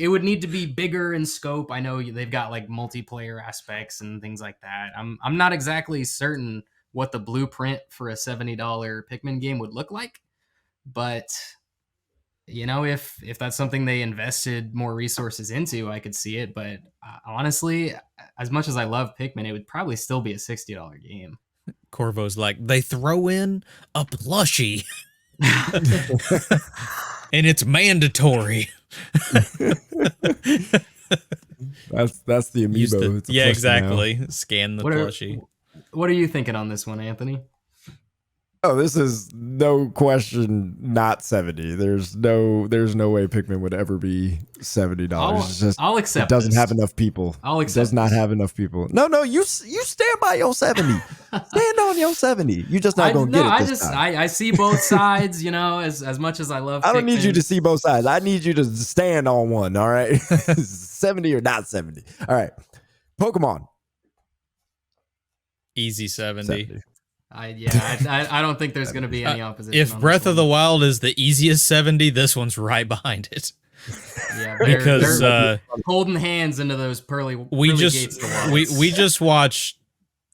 would need to be bigger in scope. I know they've got like multiplayer aspects and things like that. I'm not exactly certain what the blueprint for a $70 Pikmin game would look like, but if that's something they invested more resources into, I could see it. But honestly, as much as I love Pikmin, it would probably still be a $60 game. Corvo's like, they throw in a plushie and it's mandatory. That's the amiibo. Yeah, exactly. Now. Scan the plushie. What are you thinking on this one, Anthony? Oh, this is no question not 70. There's no way Pikmin would ever be $70. I'll accept. It doesn't have enough people. I'll accept. It does not have enough people. No, you stand by your 70. Stand on your 70. You just not gonna get it this time. I see both sides. As much as I love. I don't need you to see both sides. I need you to stand on one. All right, 70 or not 70. All right, Pokemon. Easy 70. I don't think there's going to be any opposition. If Breath of the Wild is the easiest 70, this one's right behind it. Yeah, because they're holding hands into those pearly gates. We just watched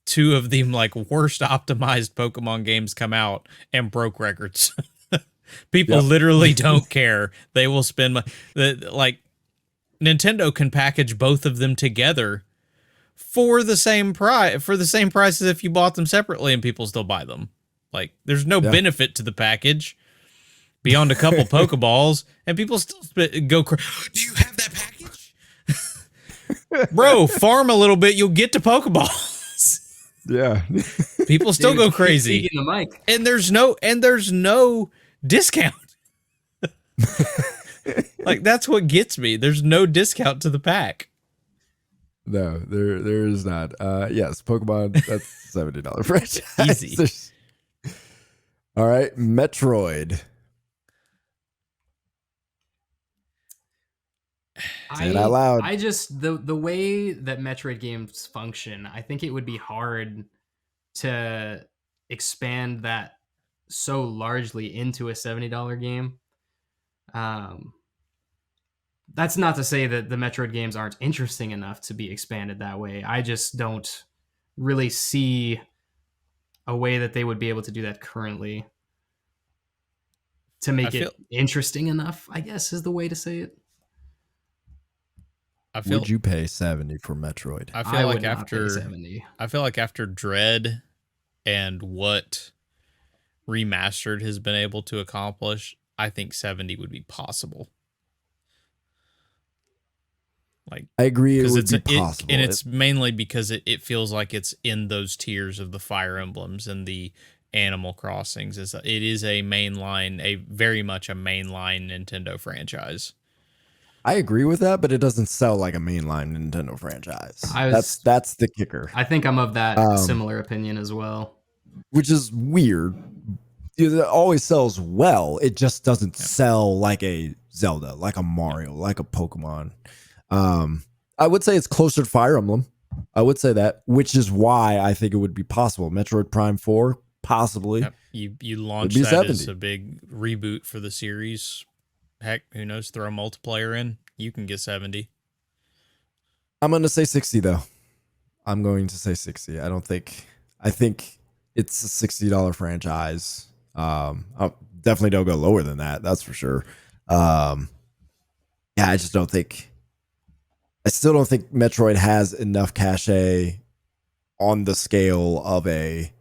2 of the worst optimized Pokemon games come out and broke records. People literally don't care. They will spend Nintendo can package both of them together for the same price as if you bought them separately, and people still buy them. There's no benefit to the package beyond a couple Pokeballs, and people still go crazy. Do you have that package? Bro, farm a little bit, you'll get to Pokeballs. Yeah. People still go crazy. The mic. And there's no discount. That's what gets me. There's no discount to the pack. No, there is not. Yes, Pokemon, that's $70 franchise. Easy. All right, Metroid. Say it out loud. I just the way that Metroid games function, I think it would be hard to expand that so largely into a $70 game. That's not to say that the Metroid games aren't interesting enough to be expanded that way. I just don't really see a way that they would be able to do that currently to make it interesting enough, I guess is the way to say it. Would you pay 70 for Metroid? I feel like after Dread and what Remastered has been able to accomplish, I think 70 would be possible. I agree, it would be possible. And it's mainly because it feels like it's in those tiers of the Fire Emblems and the Animal Crossings. It is very much a mainline Nintendo franchise. I agree with that, but it doesn't sell like a mainline Nintendo franchise. That's the kicker. I think I'm of that similar opinion as well. Which is weird. It always sells well. It just doesn't sell like a Zelda, like a Mario, like a Pokemon. I would say it's closer to Fire Emblem. I would say that, which is why I think it would be possible. Metroid Prime 4, possibly. Yep. You launch that 70. As a big reboot for the series. Heck, who knows? Throw a multiplayer in. You can get 70. I'm going to say 60, though. I'm going to say 60. I think it's a $60 franchise. I definitely don't go lower than that. That's for sure. I just don't think. I still don't think Metroid has enough cachet on the scale of a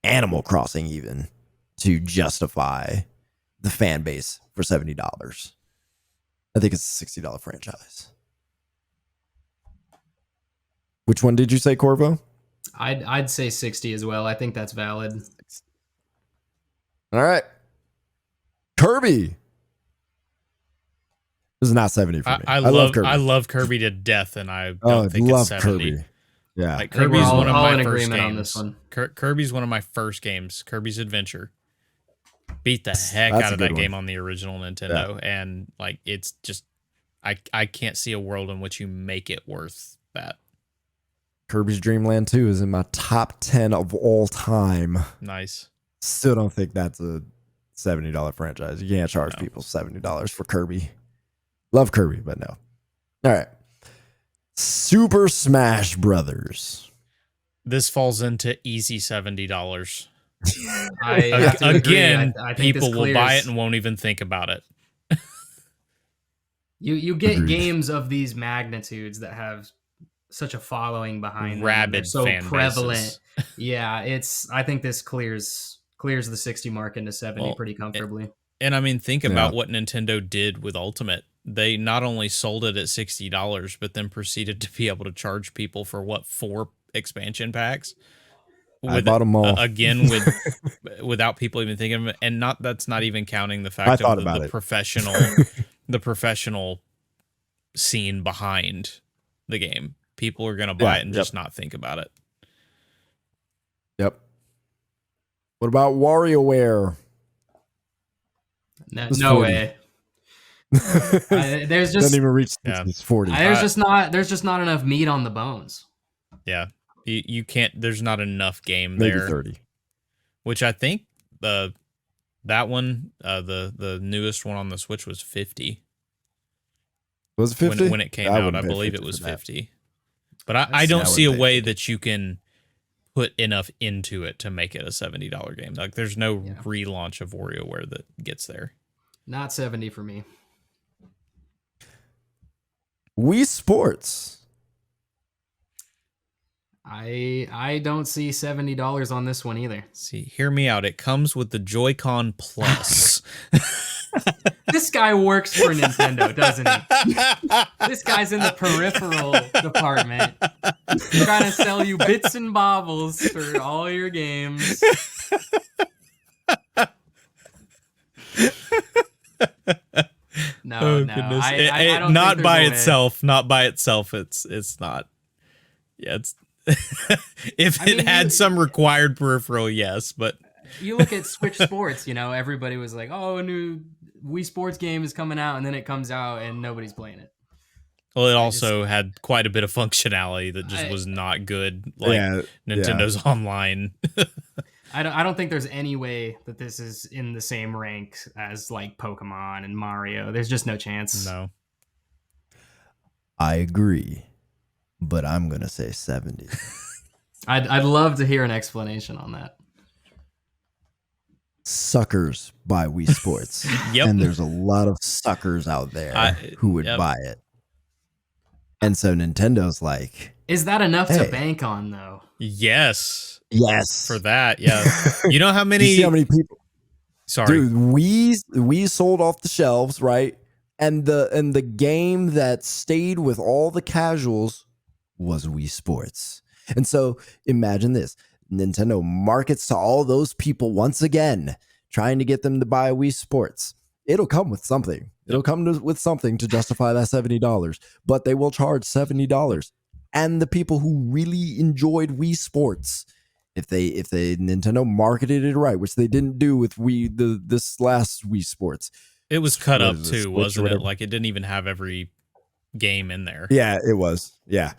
Animal Crossing even to justify the fan base for $70. I think it's a $60 franchise. Which one did you say, Corvo? I'd say 60 as well. I think that's valid. All right. Kirby. This is not 70 for me. I love Kirby. I love Kirby to death, and I don't think it's 70. Kirby. Yeah. Kirby's one of my first games. On this one. Kirby's one of my first games. Kirby's Adventure. Beat the heck out of that game on the original Nintendo, and it's just I can't see a world in which you make it worth that. Kirby's Dream Land 2 is in my top 10 of all time. Nice. Still don't think that's a $70 franchise. You can't charge people $70 for Kirby. Love Kirby, but no. All right. Super Smash Brothers. This falls into easy $70. I have to agree. Again, I think people this will buy it clears. and won't even think about it. You get Agreed. games of these magnitudes that have such a following behind them. Rabid They're so fan prevalent. bases. Yeah, I think this clears the 60 mark into 70 Well, pretty comfortably. And I mean, think Yeah. about what Nintendo did with Ultimate. They not only sold it at $60, but then proceeded to be able to charge people for 4 expansion packs. I bought them all again without people even thinking of it, and that's not even counting the fact of the professional scene behind the game. People are gonna buy it and just not think about it. Yep. What about WarioWare? No way. There's just doesn't even reach 60, it's 40. There's just not enough meat on the bones. Yeah, you can't. There's not enough game Maybe there. 30. Which I think that one, the newest one on the Switch was 50. Was it 50? When it came out, I believe it was 50. But I don't see a way that you can put enough into it to make it a $70 game. Like, there's no relaunch of WarioWare that gets there. Not 70 for me. Wii Sports. I don't see $70 on this one either. See, hear me out. It comes with the Joy-Con Plus. This guy works for Nintendo, doesn't he? This guy's in the peripheral department, trying to sell you bits and baubles for all your games. No, Goodness. I don't not think by there's a way. itself. Not by itself. It's not. Yeah, it's. If it had some required peripheral, yes, but you look at Switch Sports. Everybody was like, "Oh, a new Wii Sports game is coming out," and then it comes out and nobody's playing it. Well, it also had quite a bit of functionality that just was not good, like Nintendo's online. I don't think there's any way that this is in the same rank as like Pokemon and Mario. There's just no chance. No. I agree, but I'm gonna say 70. I'd love to hear an explanation on that. Suckers buy Wii Sports. Yep. And there's a lot of suckers out there who would buy it. And so Nintendo's like, is that enough to bank on though? Yes. For that, yeah. You know how many? You see how many people? Sorry, dude. We sold off the shelves, right? And the game that stayed with all the casuals was Wii Sports. And so imagine this: Nintendo markets to all those people once again, trying to get them to buy Wii Sports. It'll come with something. It'll come with something to justify that $70, but they will charge $70. And the people who really enjoyed Wii Sports, if they Nintendo marketed it right, which they didn't do with this last Wii Sports, it was cut up too, wasn't it? Like, it didn't even have every game in there. Yeah, it was. Yeah.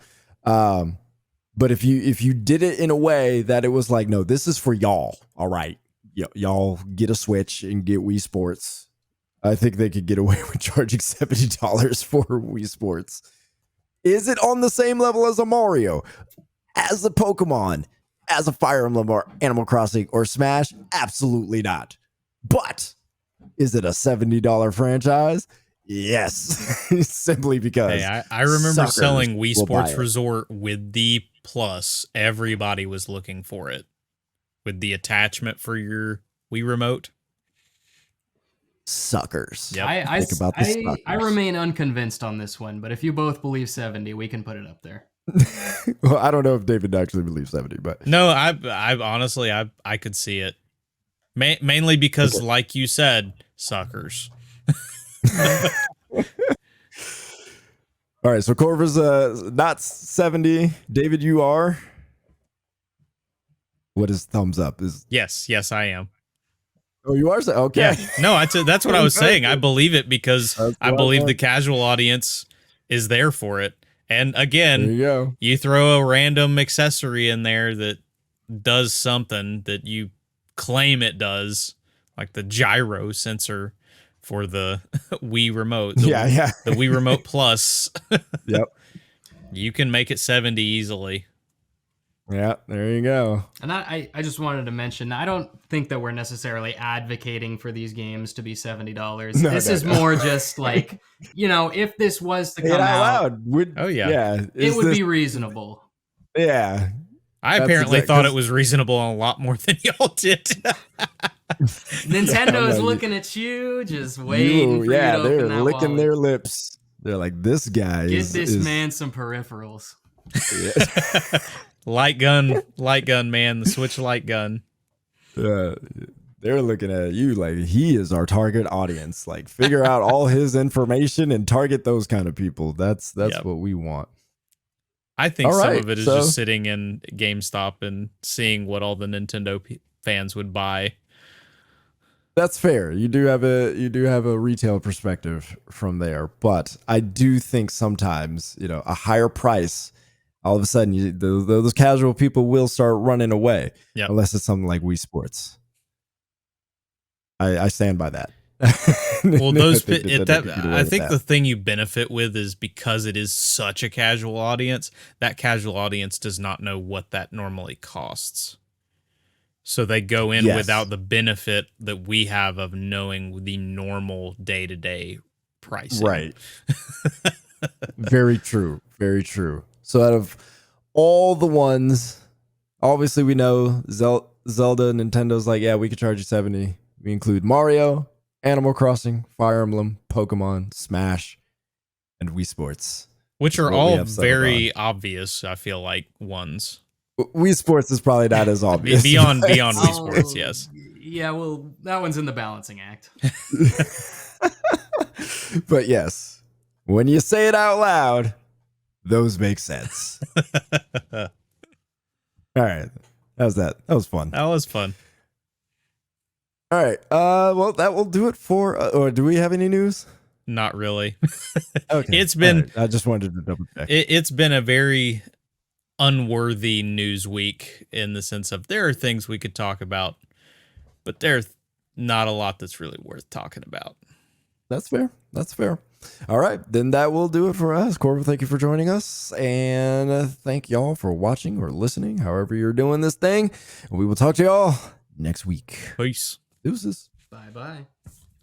But if you did it in a way that it was like, no, this is for y'all. All right, y'all get a Switch and get Wii Sports. I think they could get away with charging $70 for Wii Sports. Is it on the same level as a Mario, as a Pokemon, as a Fire Emblem or Animal Crossing or Smash? Absolutely not. But is it a $70 franchise? Yes. Simply because. Hey, I remember selling Wii Sports Resort with the Plus. Everybody was looking for it. With the attachment for your Wii remote. Suckers. Yep. I remain unconvinced on this one, but if you both believe 70, we can put it up there. Well, I don't know if David actually believes 70, but no, I honestly I could see it. Mainly because, like you said, suckers. All right, so Corvo's not 70. David, you are. What is thumbs up? Yes, I am. Oh, you are? Okay. Yeah. No, that's what I was saying. I believe it because I believe the casual audience is there for it. And again, you throw a random accessory in there that does something that you claim it does, like the gyro sensor for the Wii remote. The Wii Remote Plus. Yep. You can make it 70 easily. Yeah, there you go. And I just wanted to mention, I don't think that we're necessarily advocating for these games to be $70. No, This no, is no. more just like, if this was to Say it come out out, loud. Would Oh, yeah. yeah? it would be reasonable. Yeah. I That's apparently exact- thought 'cause- it was reasonable a lot more than y'all did. Nintendo is no, looking at you, just waiting for you to they're open that licking wallet. their lips. They're like, this guy Get is this man some peripherals. Yeah. Light gun, man. The Switch light gun. They're looking at you like he is our target audience. Like, figure out all his information and target those kind of people. That's Yep. what we want. I think All some right, of it is so- just sitting in GameStop and seeing what all the Nintendo fans would buy. That's fair. You do have a retail perspective from there, but I do think sometimes a higher price, all of a sudden those casual people will start running away. Yep. Unless it's something like Wii Sports. I stand by that. Well, I I think the thing you benefit with is because it is such a casual audience, that casual audience does not know what that normally costs. So they go in without the benefit that we have of knowing the normal day-to-day pricing. Right. Very true. Very true. So out of all the ones, obviously we know Zelda, Nintendo's like, yeah, we could charge you 70. We include Mario, Animal Crossing, Fire Emblem, Pokemon, Smash, and Wii Sports. Which are what we all have settled very obvious, I feel like, ones. Wii Sports is probably not as obvious. Beyond Wii Sports, yes. Yeah, well, that one's in the balancing act. But yes, when you say it out loud, those make sense. All right. How's that? That was fun. That was fun. All right. Well, that will do it for. Or do we have any news? Not really. Okay. It's been. All right. I just wanted to double check. It's been a very unworthy news week in the sense of there are things we could talk about, but there's not a lot that's really worth talking about. That's fair. That's fair. All right. Then that will do it for us. Corvo, thank you for joining us. And thank y'all for watching or listening, however you're doing this thing. We will talk to y'all next week. Peace. Deuces. Bye-bye.